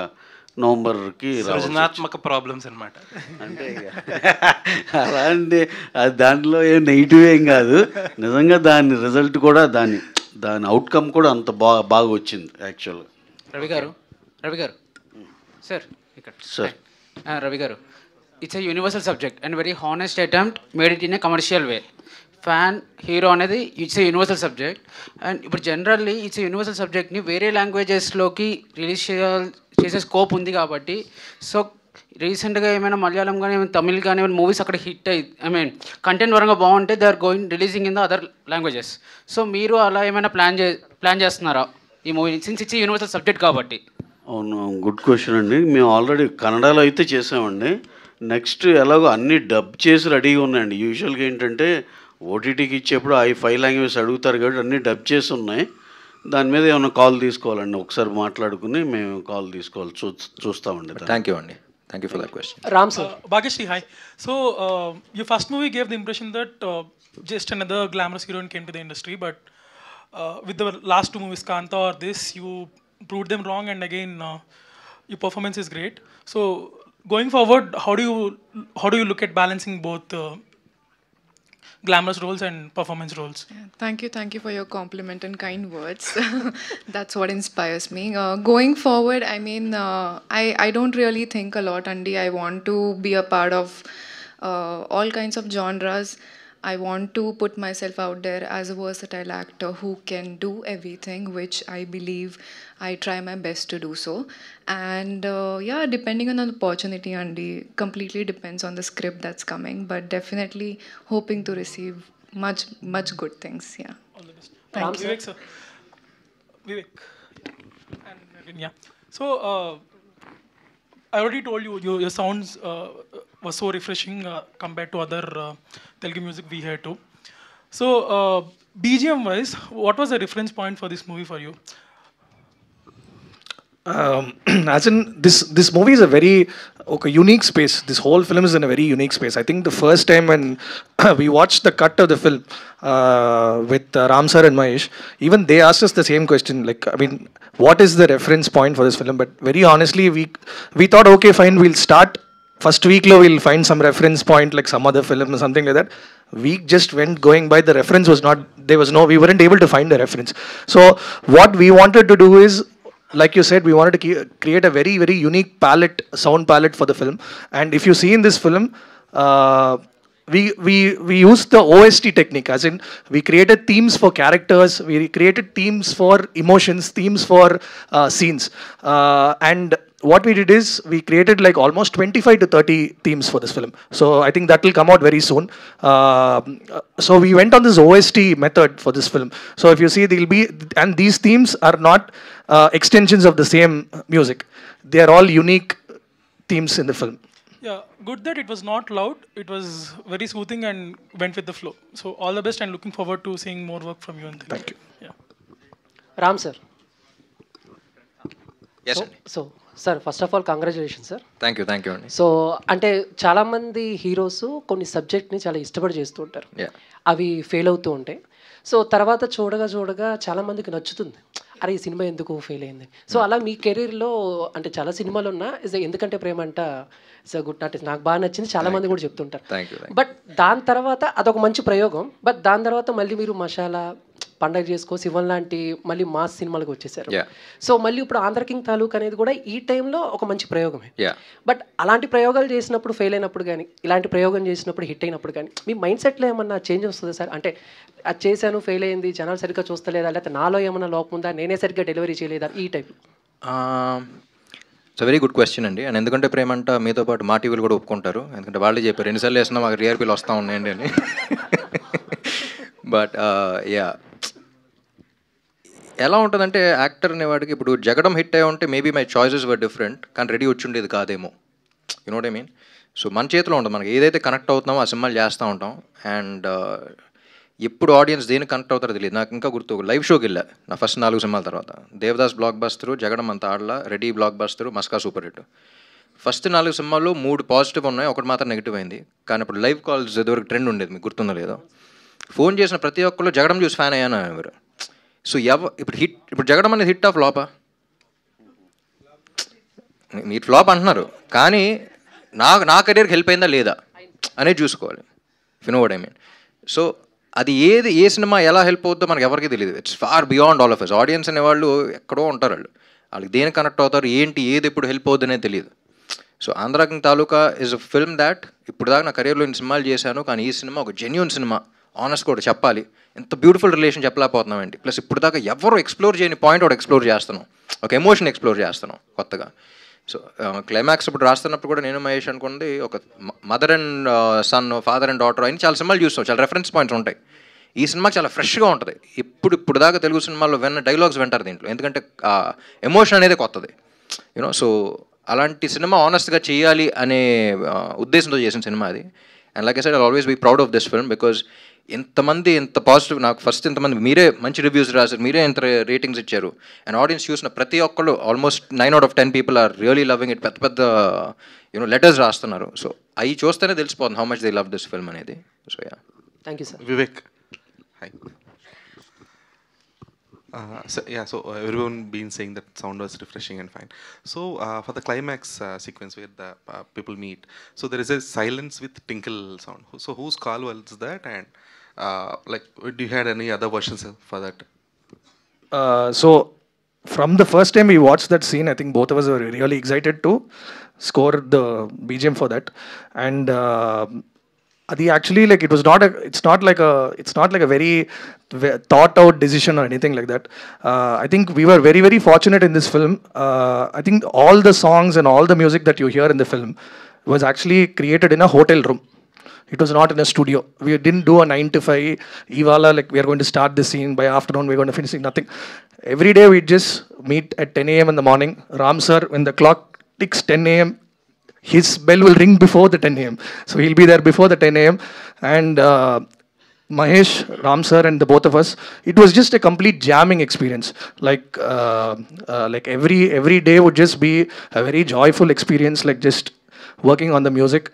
[SPEAKER 3] నవంబర్కి
[SPEAKER 10] సృజనాత్మక ప్రాబ్లమ్స్ అనమాట.
[SPEAKER 3] అంటే అలాంటి దాంట్లో ఏం నెగిటివ్ ఏం కాదు, నిజంగా దాని రిజల్ట్ కూడా దాని అవుట్కమ్ కూడా అంత బాగా వచ్చింది యాక్చువల్గా.
[SPEAKER 11] రవి గారు సార్ ఇక్కడ
[SPEAKER 3] sir
[SPEAKER 11] Ravi garu, it's a universal subject and very honest attempt made it in a commercial way. Fan hero అనేది it's a universal subject. And ఇప్పుడు జనరల్లీ ఇట్స్ ఏ యూనివర్సల్ సబ్జెక్ట్ని వేరే లాంగ్వేజెస్లోకి రిలీజ్ చేసే స్కోప్ ఉంది కాబట్టి, సో రీసెంట్గా ఏమైనా మలయాళం కానీ ఏమైనా తమిళ్ కానీ ఏమైనా మూవీస్ అక్కడ హిట్ అయ్యి కంటెంట్ పరంగా బాగుంటే they are releasing in the other languages. So మీరు అలా ఏమైనా ప్లాన్ చేస్తున్నారా ఈ movie, since it's universal subject కాబట్టి?
[SPEAKER 3] అవును, గుడ్ క్వశ్చన్ అండి. మేము ఆల్రెడీ కన్నడలో అయితే చేసామండి. నెక్స్ట్ ఎలాగో అన్నీ డబ్ చేసి రెడీగా ఉన్నాయండి. యూజువల్గా ఏంటంటే ఓటీటీకి ఇచ్చేప్పుడు 5 లాంగ్వేజెస్ అడుగుతారు కాబట్టి అన్నీ డబ్ చేసి ఉన్నాయి. దాని మీద ఏమైనా కాల్ తీసుకోవాలండి, ఒకసారి మాట్లాడుకుని మేము కాల్ తీసుకోవాలి, చూస్తామండి.
[SPEAKER 1] థ్యాంక్ యూ అండి, thank you for that question.
[SPEAKER 8] Ram sir. Bhageshri, hi. So your first movie gave the impression that just another glamorous heroine came to the industry, but with the last 2 movies, Kanta or this, you proved them wrong, and again your performance is great. So going forward, how do you look at balancing both glamorous roles and performance roles?
[SPEAKER 12] Yeah, thank you for your compliment and kind words. That's what inspires me. Going forward, I mean, I don't really think a lot, Andy. I want to be a part of all kinds of genres. I want to put myself out there as a versatile actor who can do everything, which I believe I try my best to do so. And yeah, depending on the opportunity, Andy, completely depends on the script that's coming, but definitely hoping to receive much good things. Yeah.
[SPEAKER 8] All the best. Thank you. Vivek sir. Vivek. And again, yeah. So I already told you your sounds was so refreshing compared to other Telugu music we hear too. So BGM wise, what was the reference point for this movie for you?
[SPEAKER 13] As in this movie is a very unique space. This whole film is in a very unique space. I think the first time when we watched the cut of the film with Ram sir and Mahesh, even they asked us the same question, like, I mean, what is the reference point for this film? But very honestly, we thought, okay, fine, we'll start first week lo we'll find some reference point like some other film or something like that. week just went going by. The reference was not, there was no, we weren't able to find the reference. So what we wanted to do is, like you said, we wanted to create a very, very unique palette, sound palette for the film. And if you see in this film, we used the OST technique, as in we created themes for characters, we created themes for emotions, themes for scenes, and what we did is we created like almost 25 to 30 themes for this film. So I think that will come out very soon. So we went on this OST method for this film. So if you see, they'll be, and these themes are not extensions of the same music. They are all unique themes in the film.
[SPEAKER 8] Yeah, good that it was not loud. It was very soothing and went with the flow. So all the best and looking forward to seeing more work from you. And
[SPEAKER 13] thank you.
[SPEAKER 8] Yeah.
[SPEAKER 14] Ram sir.
[SPEAKER 1] Yes.
[SPEAKER 14] So sir first of all congratulation sir.
[SPEAKER 1] Thank you అండి.
[SPEAKER 14] సో అంటే చాలామంది హీరోస్ కొన్ని సబ్జెక్ట్ని చాలా ఇష్టపడి చేస్తూ ఉంటారు, అవి ఫెయిల్ అవుతూ ఉంటాయి. సో తర్వాత చూడగా చాలామందికి నచ్చుతుంది, అరే ఈ సినిమా ఎందుకు ఫెయిల్ అయింది. సో అలా మీ కెరీర్లో అంటే చాలా సినిమాలు ఉన్నా ఎందుకంటే ప్రేమ అంట గుడ్ నాట్ నాకు బాగా నచ్చింది, చాలామంది కూడా చెప్తుంటారు. బట్ దాని తర్వాత అదొక మంచి ప్రయోగం. బట్ దాని తర్వాత మళ్ళీ మీరు మసాలా, పండగ చేసుకో, శివన్ లాంటి మళ్ళీ మాస్ సినిమాలకు వచ్చేసారు. సో మళ్ళీ ఇప్పుడు ఆంధ్ర కింగ్ తాలూక్ అనేది కూడా ఈ టైంలో ఒక మంచి ప్రయోగమే. బట్ అలాంటి ప్రయోగాలు చేసినప్పుడు ఫెయిల్ అయినప్పుడు కానీ, ఇలాంటి ప్రయోగం చేసినప్పుడు హిట్ అయినప్పుడు కానీ మీ మైండ్ సెట్లో ఏమన్నా చేంజ్ వస్తుందా సార్? అంటే అది చేశాను, ఫెయిల్ అయింది, జనాలు సరిగ్గా చూస్తలేదా, లేకపోతే నాలో ఏమన్నా లోపం ఉందా, నేనే సరిగ్గా డెలివరీ చేయలేదా, ఈ type?
[SPEAKER 1] It's very good question అండి. అండ్ ఎందుకంటే ప్రేమంట మీతో పాటు మా టీవీలు కూడా ఒప్పుకుంటారు, ఎందుకంటే వాళ్ళే చెప్పారు ఎన్నిసార్లు వేసినా మాకు టీఆర్పీలు వస్తూ ఉన్నాయండి అని. బట్ యా, ఎలా ఉంటుందంటే యాక్టర్ అనేవాడికి ఇప్పుడు జగడం హిట్ అయ్యి ఉంటే maybe my choices were different, కానీ రెడీ వచ్చి ఉండేది కాదేమో. You know what I mean? So మన చేతిలో ఉంటుంది, మనకి ఏదైతే కనెక్ట్ అవుతున్నామో ఆ సినిమాలు చేస్తూ ఉంటాం. అండ్ ఎప్పుడు ఆడియన్స్ దేనికి కనెక్ట్ అవుతారో తెలియదు. నాకు ఇంకా గుర్తు, లైవ్ షోకి వెళ్ళా నా ఫస్ట్ 4 సినిమాల తర్వాత. దేవదాస్ బ్లాక్ బస్టరు, జగడం అంత ఆడలా, Ready blockbuster, Maska super hit. First 4 సినిమాల్లో 3 పాజిటివ్ ఉన్నాయి, ఒకటి మాత్రం నెగిటివ్ అయింది. కానీ ఇప్పుడు లైవ్ కాల్స్ ఇదివరకు ట్రెండ్ ఉండేది, మీకు గుర్తుందో లేదో. ఫోన్ చేసిన ప్రతి ఒక్కరు జగడం చూసి ఫ్యాన్ అయ్యాను ఎవరు. సో ఇప్పుడు జగడం అనేది హిట్ ఆఫ్ ఫ్లాపా? మీరు ఫ్లాప్ అంటున్నారు, కానీ నా కెరీర్కి హెల్ప్ అయిందా లేదా అనేది చూసుకోవాలి. You know what I mean? So అది ఏ సినిమా ఎలా హెల్ప్ అవుతుందో మనకి ఎవరికి తెలియదు. It's far beyond all of us. Audience అనేవాళ్ళు ఎక్కడో ఉంటారు, వాళ్ళకి దేనికి కనెక్ట్ అవుతారు, ఏది ఎప్పుడు హెల్ప్ అవుతుంది అనేది తెలియదు. So Andhra king taluka is a film that ఇప్పుడు దాకా నా కెరీర్లో ఇన్ని సినిమాలు చేశాను, కానీ ఈ సినిమా ఒక జెన్యూన్ సినిమా. ఆనెస్ట్ కూడా చెప్పాలి, ఎంత బ్యూటిఫుల్ రిలేషన్ చెప్పలేకపోతున్నామండి. ప్లస్ ఇప్పుడు దాకా ఎవరు ఎక్స్ప్లోర్ చేయని పాయింట్ ఒకటి ఎక్స్ప్లోర్ చేస్తున్నాం, ఒక ఎమోషన్ ఎక్స్ప్లోర్ చేస్తున్నాం కొత్తగా. సో క్లైమాక్స్ ఇప్పుడు రాస్తున్నప్పుడు కూడా నేను మహేష్ అనుకున్నది ఒక mother and son, father and daughter అని చాలా సినిమాలు చూస్తాం, చాలా రెఫరెన్స్ పాయింట్స్ ఉంటాయి. ఈ సినిమా చాలా ఫ్రెష్గా ఉంటుంది. ఇప్పుడు దాకా తెలుగు సినిమాల్లో డైలాగ్స్ వింటారు దీంట్లో, ఎందుకంటే ఎమోషన్ అనేది కొత్తది. యూనో, సో అలాంటి సినిమా ఆనెస్ట్గా చేయాలి అనే ఉద్దేశంతో చేసిన సినిమా అది. And like I said, I always be proud of this film because ఇంత పాజిటివ్, నాకు ఫస్ట్ ఇంతమంది మీరే మంచి రివ్యూస్ రాశారు, మీరే ఎంత రేటింగ్స్ ఇచ్చారు. అండ్ ఆడియన్స్ చూసిన ప్రతి ఒక్కళ్ళు almost 9 out of 10 people are really loving it. పెద్ద యూనో లెటర్స్ రాస్తున్నారు. సో అవి చూస్తేనే తెలిసిపోతుంది how much they love this film అనేది. So yeah,
[SPEAKER 14] thank you sir.
[SPEAKER 15] Vivek. Hi. So everyone been saying that sound was refreshing and fine. So for the climax sequence where the people meet, so there is a silence with tinkle sound. So whose call was that? And like, do you had any other versions for that?
[SPEAKER 13] So from the first time we watched that scene, I think both of us were really excited to score the BGM for that. And Adi actually, like, it's not like a very thought out decision or anything like that. I think we were very, very fortunate in this film. I think all the songs and all the music that you hear in the film was actually created in a hotel room. It was not in a studio. We didn't do a 9 to 5 Ivala, like we are going to start the scene, by afternoon we're going to finish it, nothing. Every day we just meet at 10 a.m. in the morning. Ram sir, when the clock ticks 10 a.m., his bell will ring before the 10 a.m. So he'll be there before the 10 a.m. And Mahesh, Ram sir, and the both of us, it was just a complete jamming experience. Like every day would just be a very joyful experience, like just working on the music.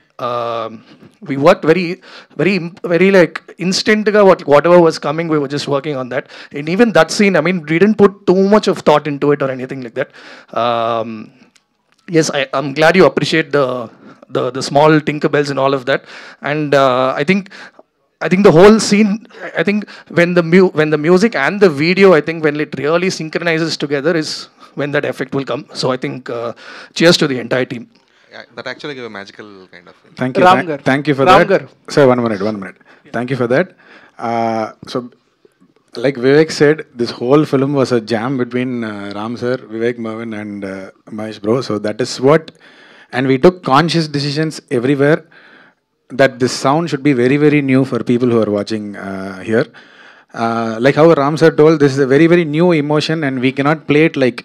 [SPEAKER 13] We worked very like instant. Whatever was coming, we were just working on that. And even that scene, I mean, we didn't put too much of thought into it or anything like that. Yes, I'm glad you appreciate the small tinker bells and all of that. And I think I think the whole scene, I think when the music and the video, I think when it really synchronizes together is when that effect will come. So I think cheers to the entire team.
[SPEAKER 15] Yeah, that actually gave a magical kind of.
[SPEAKER 16] Thank you. Thank you for
[SPEAKER 13] Ram
[SPEAKER 16] that.
[SPEAKER 13] Gar.
[SPEAKER 16] Sir, one minute. Thank you for that. So, like Vivek said, this whole film was a jam between Ram sir, Vivek Mervin, and Mahesh bro. So that is what, and we took conscious decisions everywhere that this sound should be very, very new for people who are watching here. Like how Ram sir told, this is a very, very new emotion, and we cannot play it like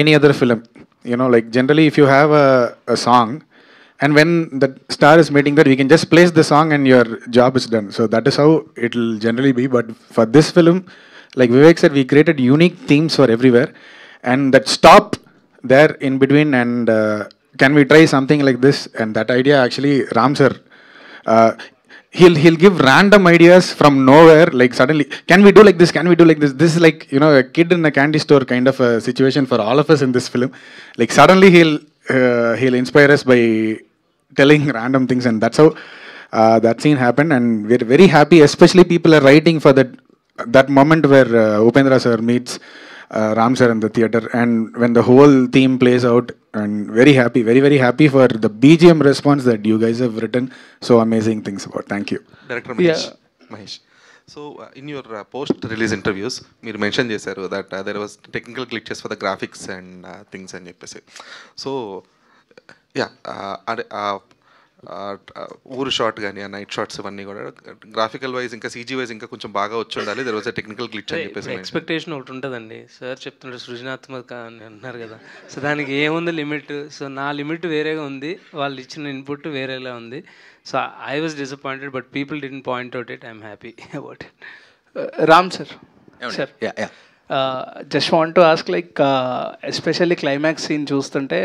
[SPEAKER 16] any other film. You know, like generally, if you have a song, and when the star is meeting that, we can just place the song and your job is done. So that is how it will generally be. But for this film, like Vivek said, we created unique themes for everywhere, and that stop there in between, and can we try something like this? And that idea actually, Ram sir, he'll give random ideas from nowhere, like suddenly, can we do like this, can we do like this? This is like, you know, a kid in a candy store kind of a situation for all of us in this film. Like suddenly he'll inspire us by telling random things, and that's how that scene happened. And we're very happy, especially people are writing for that moment where Upendra sir meets Ram sir in the theater, and when the whole theme plays out, and very happy, very, very happy for the BGM response that you guys have written so amazing things about. Thank you.
[SPEAKER 15] Director Mahesh. So in your post-release interviews, మీరు మెన్షన్ చేశారు that there was technical glitches for the graphics and things అని చెప్పేసి. So ఊరు షాట్ కానీ ఆ నైట్ షాట్స్ ఇవన్నీ కూడా గ్రాఫికల్ వైజ్ ఇంకా సీజీ వైజ్ ఇంకా కొంచెం బాగా వచ్చి ఉండాలి. There was a technical glitch అని చెప్పేసి
[SPEAKER 9] ఎక్స్పెక్టేషన్ ఒకటి ఉంటుందండి. సార్ చెప్తుంటారు సృజనాత్మక అని అంటున్నారు కదా, సో దానికి ఏముంది లిమిట్. సో నా లిమిట్ వేరేగా ఉంది, వాళ్ళు ఇచ్చిన ఇన్పుట్ వేరేలా ఉంది. So I was disappointed, but people didn't point out it. I'm happy about it.
[SPEAKER 17] Ram sir, just want to ask, like especially climax scene చూస్తుంటే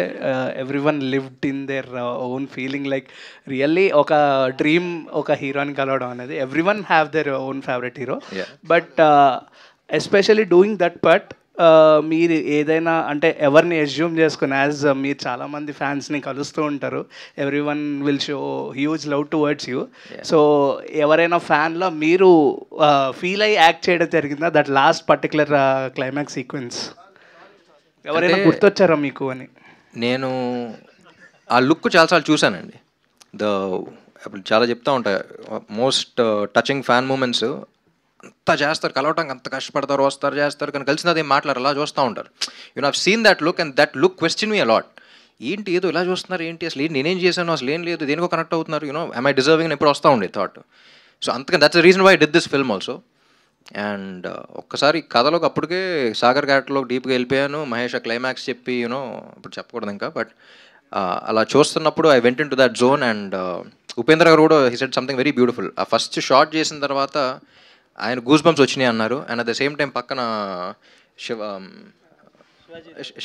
[SPEAKER 17] everyone lived in their own feeling, like really ఒక డ్రీమ్ ఒక హీరోని కలవడం అనేది, everyone have their own favorite hero, but especially doing that part, మీరు ఏదైనా అంటే ఎవరిని అజ్యూమ్ చేసుకుని, యాజ్ మీరు చాలామంది ఫ్యాన్స్ని కలుస్తూ ఉంటారు, every one will show huge love towards you. So ఎవరైనా ఫ్యాన్లో మీరు ఫీల్ అయ్యి యాక్ట్ చేయడం జరిగిందా that last particular climax sequence? ఎవరైనా గుర్తొచ్చారా మీకు అని?
[SPEAKER 1] నేను ఆ లుక్ చాలాసార్లు చూశానండి. అప్పుడు చాలా చెప్తా ఉంటాయి, మోస్ట్ టచింగ్ ఫ్యాన్ మూమెంట్స్ అంతా చేస్తారు, కలవటానికి అంత కష్టపడతారు, వస్తారు, చేస్తారు, కానీ కలిసినది ఏం మాట్లాడారు, అలా చూస్తూ ఉంటారు. You have seen that look, and that look question me a lot. ఏంటి ఏదో ఇలా చూస్తున్నారు, ఏంటి అసలు నేనేం చేశాను, అసలు ఏం లేదు, దేనికో కనెక్ట్ అవుతున్నారు, యూనో ఐ మై డిజర్వింగ్ అని ఎప్పుడు వస్తూ ఉండే థాట్. సో అందుకని that's the reason why I did this film also. And ఒక్కసారి కథలోకి అప్పటికే సాగర్ ఘాట్లోకి డీప్గా వెళ్ళిపోయాను. మహేష్ క్లైమాక్స్ చెప్పి యూనో ఇప్పుడు చెప్పకూడదు ఇంకా, బట్ అలా చూస్తున్నప్పుడు I went in to that zone. And Upendra గారు కూడా he said something very beautiful. ఆ ఫస్ట్ షాట్ చేసిన తర్వాత ఆయన గూస్ బంప్స్ వచ్చినాయి అన్నారు. And at the same time పక్కన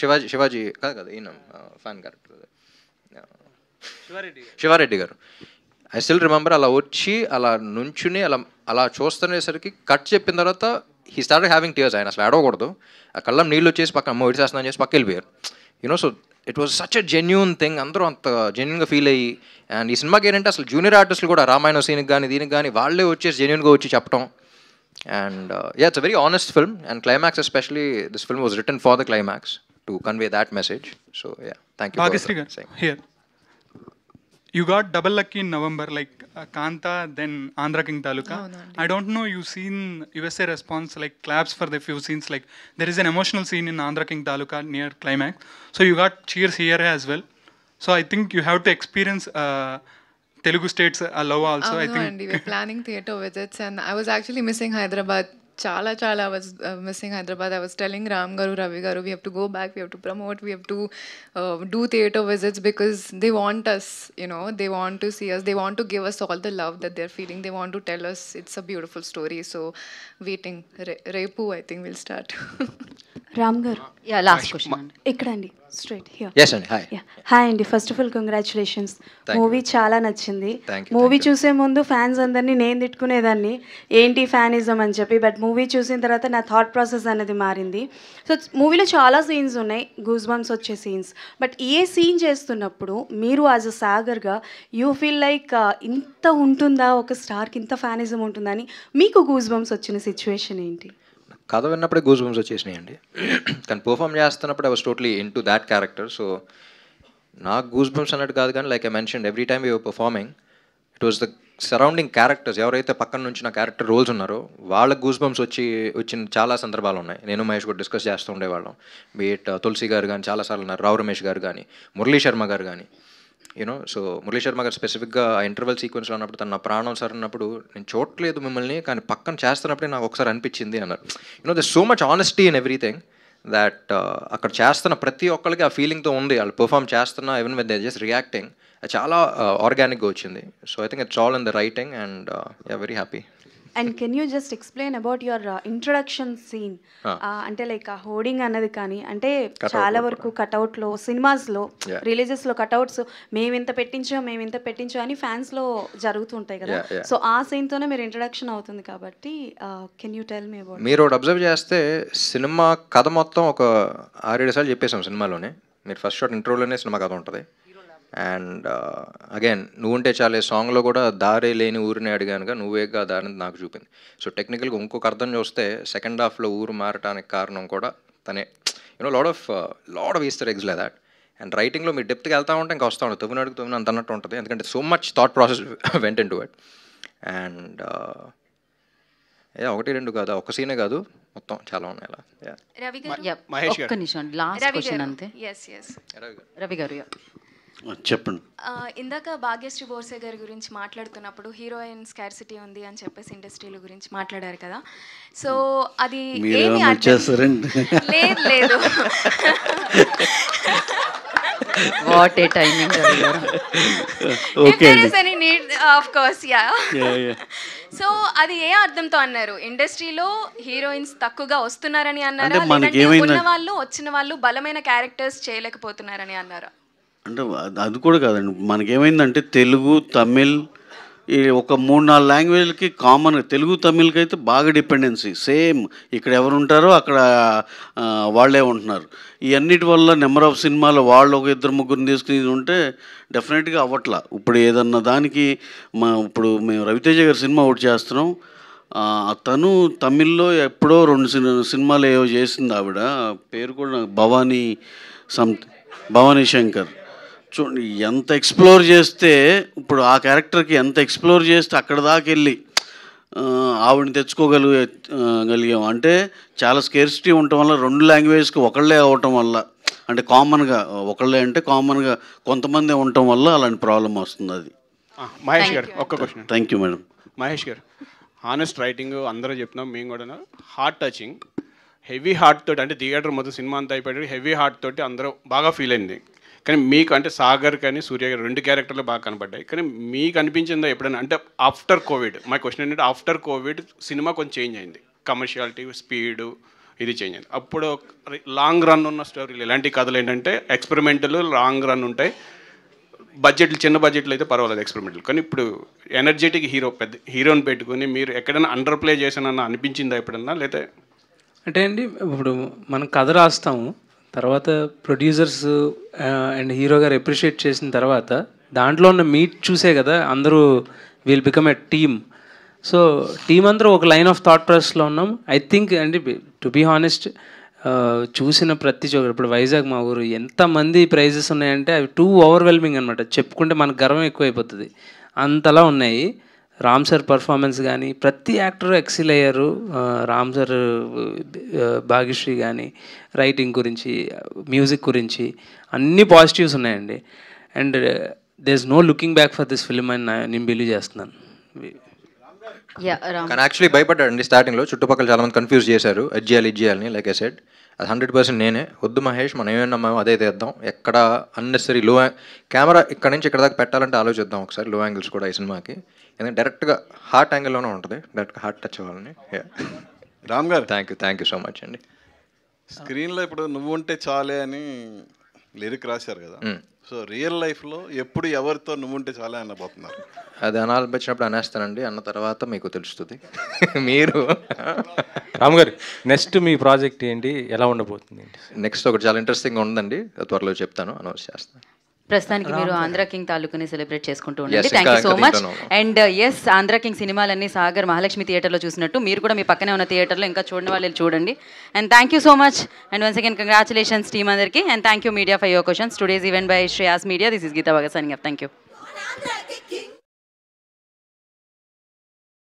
[SPEAKER 1] శివాజీ కాదు ఈయన ఫ్యాన్ క్యారెక్టర్ శివారెడ్డి గారు, ఐ స్టిల్ రిమెంబర్, అలా వచ్చి అలా నుంచుని అలా చూస్తునేసరికి కట్ చెప్పిన తర్వాత హీ స్టార్టెడ్ హ్యావింగ్ టియర్స్. ఆయన అసలు ఆడకూడదు, ఆ కళ్ళం నీళ్ళు వచ్చేసి పక్కన అమ్మ విడిచేస్తున్నాను చేసి పక్క వెళ్ళిపోయారు. You know so it was such a genuine thing. అందరూ అంత జెన్యూన్గా ఫీల్ అయ్యి, అండ్ ఈ సినిమాకి ఏంటంటే అసలు జూనియర్ ఆర్టిస్టులు కూడా రామాయణ సీన్కి కానీ దీనికి కానీ వాళ్ళే వచ్చేసి జెన్యూన్గా వచ్చి చెప్పడం. And yeah, it's a very honest film, and climax especially, this film was written for the climax to convey that message. So yeah, thank you for saying.
[SPEAKER 18] Here you got double lucky in November, like Kanta, then Andhra King Taluka. I don't know, you seen USA response, like claps for the few scenes, like there is an emotional scene in Andhra King Taluka near climax, so you got cheers here as well. So I think you have to experience Telugu states love also. I think
[SPEAKER 12] we're planning theatre visits, and I was actually missing Hyderabad. Chala I was missing Hyderabad. I was telling Ram Garu, Ravi Garu, we have to go back, we have to promote, we have to do theatre visits, because they want us, you know, they want to see us, they want to give us all the love that they're feeling, they want to tell us it's a beautiful story. So waiting. Repu, I think we'll start.
[SPEAKER 19] Ram Garu. Yeah, last question. Ikkadandi. Straight here.
[SPEAKER 1] Yes అండి. హాయ్.
[SPEAKER 19] హాయ్ అండి. First of all congratulations. Movie చాలా నచ్చింది.
[SPEAKER 1] Thank you.
[SPEAKER 19] మూవీ చూసే ముందు ఫ్యాన్స్ అందరినీ నేను తిట్టుకునేదాన్ని, ఏంటి ఫ్యానిజం అని చెప్పి, బట్ మూవీ చూసిన తర్వాత నా థాట్ ప్రాసెస్ అనేది మారింది. సో మూవీలో చాలా సీన్స్ ఉన్నాయి, గూస్ బంప్స్ వచ్చే సీన్స్. బట్ ఏ సీన్ చేస్తున్నప్పుడు మీరు యాజ్ అ సాగర్గా యూ ఫీల్ లైక్ ఇంత ఉంటుందా, ఒక స్టార్కి ఇంత ఫ్యానిజం ఉంటుందా అని మీకు గూస్ బంప్స్ వచ్చిన సిచ్యువేషన్ ఏంటి?
[SPEAKER 1] కథ విన్నప్పుడే గూస్ బంప్స్ వచ్చేసినాయండి. కానీ పర్ఫామ్ చేస్తున్నప్పుడు I was totally in to that character. So నాకు గూస్ బంప్స్ అన్నట్టు కాదు, కానీ like I mention every time you performing it was the surrounding characters, ఎవరైతే పక్కన నుంచి నా క్యారెక్టర్ రోల్స్ ఉన్నారో వాళ్ళకి గూస్ బంప్స్ వచ్చిన చాలా సందర్భాలు ఉన్నాయి. నేను మహేష్ కూడా డిస్కస్ చేస్తూ ఉండేవాళ్ళం. బీట్ తులసి గారు కానీ చాలాసార్లు ఉన్నారు, రావు రమేష్ గారు కానీ, మురళీ శర్మ గారు కానీ. యూనో సో మురళీ శర్మ గారు స్పెసిఫిక్గా ఆ ఇంటర్వెల్ సీక్వెన్స్లో ఉన్నప్పుడు తన నా ప్రాణం సార్ అన్నప్పుడు నేను చూడట్లేదు మిమ్మల్ని, కానీ పక్కన చేస్తున్నప్పుడే నాకు ఒకసారి అనిపించింది అన్నారు. You know the so much honesty in everything that అక్కడ చేస్తున్న ప్రతి ఒక్కరికి ఆ ఫీలింగ్తో ఉంది. వాళ్ళు పర్ఫామ్ చేస్తున్నా even with they just reacting, చాలా ఆర్గానిక్గా వచ్చింది. So I think it's all in the writing and very happy.
[SPEAKER 19] And can you just explain about your introduction scene? అంటే లైక్ ఆ హోర్డింగ్ అన్నది కానీ, అంటే చాలా వరకు కట్అవుట్లో సినిమాస్లో రిలీజెస్లో కట్అవుట్స్ మేము ఇంత పెట్టించో అని ఫ్యాన్స్లో జరుగుతుంటాయి కదా. సో ఆ సీన్తోనే మీరు ఇంట్రొడక్షన్ అవుతుంది కాబట్టి can you tell me about?
[SPEAKER 1] మీరు ఒకటి అబ్జర్వ్ చేస్తే సినిమా కథ మొత్తం ఒక 6-7 సార్లు చెప్పేసాం సినిమాలోనే. మీరు ఫస్ట్ షాట్ ఇంట్రోలోనే సినిమా కథ ఉంటుంది. అండ్ అగైన్ నువ్వుంటే చాలే సాంగ్లో కూడా దారే లేని ఊరిని అడిగానుగా నువ్వేగా దారిని నాకు చూపింది. సో టెక్నికల్గా ఇంకొక అర్థం చూస్తే సెకండ్ హాఫ్లో ఊరు మారటానికి కారణం కూడా తనే. You know lot of Easter eggs like that. And రైటింగ్లో మీరు డెప్త్కి వెళ్తా ఉంటే ఇంకా వస్తూ ఉంటుంది, తొమ్మిది అంత అన్నట్టు ఉంటుంది. ఎందుకంటే so much thought process went in to it. And 1-2 కాదు, ఒక సీనే కాదు, మొత్తం చాలా ఉన్నాయి అలా.
[SPEAKER 20] రవి గారు ఒక్క నిమిషం, లాస్ట్ క్వశ్చన్ అంతే. రవి గారు
[SPEAKER 3] చెప్పండి.
[SPEAKER 12] ఇందాక భాగ్యశ్రీ బోర్సే గారి గురించి మాట్లాడుతున్నప్పుడు హీరోయిన్ స్కార్సిటీ ఉంది అని చెప్పేసి ఇండస్ట్రీల గురించి మాట్లాడారు కదా. సో అది ఏమి లేదు
[SPEAKER 20] what a timing.
[SPEAKER 12] Of course yeah. So అది ఏ అర్థంతో అన్నారు? ఇండస్ట్రీలో హీరోయిన్స్ తక్కువగా వస్తున్నారని అన్నారా, ఉన్న వాళ్ళు వచ్చిన వాళ్ళు బలమైన క్యారెక్టర్స్ చేయలేకపోతున్నారని అన్నారా?
[SPEAKER 3] అంటే అది కూడా కాదండి. మనకేమైందంటే తెలుగు, తమిళ్ ఈ ఒక 3-4 లాంగ్వేజ్లకి కామన్. తెలుగు తమిళ్కి అయితే బాగా డిపెండెన్సీ సేమ్. ఇక్కడ ఎవరు ఉంటారో అక్కడ వాళ్ళే ఉంటున్నారు. ఈ అన్నిటి వల్ల నెంబర్ ఆఫ్ సినిమాలు వాళ్ళు ఒక 2-3 తీసుకుని ఉంటే డెఫినెట్గా అవ్వట్లా. ఇప్పుడు ఏదన్నా దానికి ఇప్పుడు మేము రవితేజ గారి సినిమా ఒకటి చేస్తున్నాం. తను తమిళ్లో ఎప్పుడో 2 సినిమాలు ఏవో చేసింది ఆవిడ, పేరు కూడా భవానీ శంకర్. చూడండి ఎంత ఎక్స్ప్లోర్ చేస్తే, ఇప్పుడు ఆ క్యారెక్టర్కి ఎంత ఎక్స్ప్లోర్ చేస్తే అక్కడ దాకా వెళ్ళి ఆవిడని తెచ్చుకోగలిగాం. అంటే చాలా స్కేర్సిటీ ఉండటం వల్ల 2 లాంగ్వేజ్కి ఒకళ్ళే అవ్వటం వల్ల, అంటే కామన్గా ఒకళ్ళే అంటే కామన్గా కొంతమంది ఉండటం వల్ల అలాంటి ప్రాబ్లం వస్తుంది. అది
[SPEAKER 21] మహేష్ గారు ఒక్క question.
[SPEAKER 3] Thank you madam.
[SPEAKER 21] Mahesh గారు హానెస్ట్ రైటింగ్ అందరూ చెప్తున్నాం, మేము కూడా హార్ట్ టచింగ్, హెవీ హార్ట్ తోటి, అంటే థియేటర్ మొత్తం సినిమా అంతా అయిపోయి హెవీ హార్ట్ తోటి అందరూ బాగా ఫీల్ అయింది. కానీ మీకు అంటే సాగర్ కానీ సూర్య గారు 2 క్యారెక్టర్లు బాగా కనపడ్డాయి. కానీ మీకు అనిపించిందా ఎప్పుడైనా, అంటే ఆఫ్టర్ కోవిడ్, మై క్వశ్చన్ ఏంటంటే ఆఫ్టర్ కోవిడ్ సినిమా కొంచెం చేంజ్ అయింది, కమర్షియాలిటీ, స్పీడు ఇది చేంజ్ అయింది. అప్పుడు లాంగ్ రన్ ఉన్న స్టోరీలు ఇలాంటి కథలు ఏంటంటే ఎక్స్పెరిమెంటల్ లాంగ్ రన్ ఉంటాయి, బడ్జెట్లు చిన్న బడ్జెట్లు అయితే పర్వాలేదు ఎక్స్పెరిమెంటల్. కానీ ఇప్పుడు ఎనర్జెటిక్ పెద్ద హీరోని పెట్టుకుని మీరు ఎక్కడైనా అండర్ ప్లే చేశానన్న అనిపించిందా ఎప్పుడన్నా? లేదా
[SPEAKER 9] అంటే అండి ఇప్పుడు మనం కథ రాస్తాము, తర్వాత ప్రొడ్యూసర్స్ అండ్ హీరో గారు అప్రిషియేట్ చేసిన తర్వాత దాంట్లో ఉన్న మీట్ చూసే కదా అందరూ will become a team. So team అందరూ ఒక లైన్ ఆఫ్ థాట్ ప్రాసెస్లో ఉన్నాం. ఐ థింక్ అండి టు బీ హానెస్ట్, చూసిన ప్రతి చోట ఇప్పుడు వైజాగ్ మా ఊరు ఎంతమంది ప్రైజెస్ ఉన్నాయంటే అవి టూ ఓవర్వెల్మింగ్ అనమాట. చెప్పుకుంటే మనకు గర్వం ఎక్కువైపోతుంది, అంతలా ఉన్నాయి. రామ్ సార్ పర్ఫార్మెన్స్ కానీ ప్రతి యాక్టర్ ఎక్సిల్ అయ్యారు. రామ్ సార్, భాగ్యశ్రీ కానీ రైటింగ్ గురించి, మ్యూజిక్ గురించి అన్ని పాజిటివ్స్ ఉన్నాయండి. And there is no looking back for this film అని నేను బిలీవ్ చేస్తున్నాను.
[SPEAKER 1] కానీ యాక్చువల్లీ భయపడ్డాడండి స్టార్టింగ్లో, చుట్టుపక్కల చాలామంది కన్ఫ్యూజ్ చేశారు ఇది చేయాలని. లైక్ ఐ సెడ్ అది 100% నేనే. వద్దు మహేష్, మనం ఏమన్నా మేము అదే తెద్దాం, ఎక్కడ అన్నెసరీ కెమెరా ఇక్కడ నుంచి ఇక్కడ దాకా పెట్టాలంటే ఆలోచిద్దాం ఒకసారి, లో యాంగిల్స్ కూడా ఈ సినిమాకి. ఎందుకంటే డైరెక్ట్గా హార్ట్ యాంగిల్లోనే ఉంటుంది, డైరెక్ట్గా హార్ట్ టచ్ అవ్వాలని.
[SPEAKER 7] రామ్ గారు
[SPEAKER 1] థ్యాంక్ యూ సో మచ్ అండి.
[SPEAKER 7] స్క్రీన్లో ఇప్పుడు నువ్వు ఉంటే చాలే అని లిరిక్ రాశారు కదా, సో రియల్ లైఫ్లో ఎప్పుడు ఎవరితో నువ్వుంటే చాలా అనబోతున్నారు.
[SPEAKER 1] అది అనాలనిపించినప్పుడు అనేస్తానండి, అన్న తర్వాత మీకు తెలుస్తుంది. మీరు
[SPEAKER 5] రామ్ గారు నెక్స్ట్ మీ ప్రాజెక్ట్ ఏంటి, ఎలా ఉండబోతుంది?
[SPEAKER 1] నెక్స్ట్ ఒకటి చాలా ఇంట్రెస్టింగ్ ఉందండి, త్వరలో చెప్తాను, అనౌన్స్ చేస్తాను.
[SPEAKER 20] ప్రస్తుతానికి మీరు ఆంధ్ర కింగ్ తాలూకుని సెలబ్రేట్ చేసుకుంటూ ఉండండి.
[SPEAKER 1] Yes,
[SPEAKER 20] thank you so much.
[SPEAKER 1] ఇంకా
[SPEAKER 20] అండ్ ఎస్, ఆంధ్ర కింగ్ సినిమాలన్నీ సాగర్ మహాలక్ష్మి థియేటర్లో చూసినట్టు మీరు కూడా మీ పక్కనే ఉన్న థియేటర్లో ఇంకా చూడని వాళ్ళు చూడండి. And thank you so much. And once again congratulations team అందరికీ. And thank you media for your questions. Today's event by Shreyas media. This is Geetha Bhagat signing off. Thank you.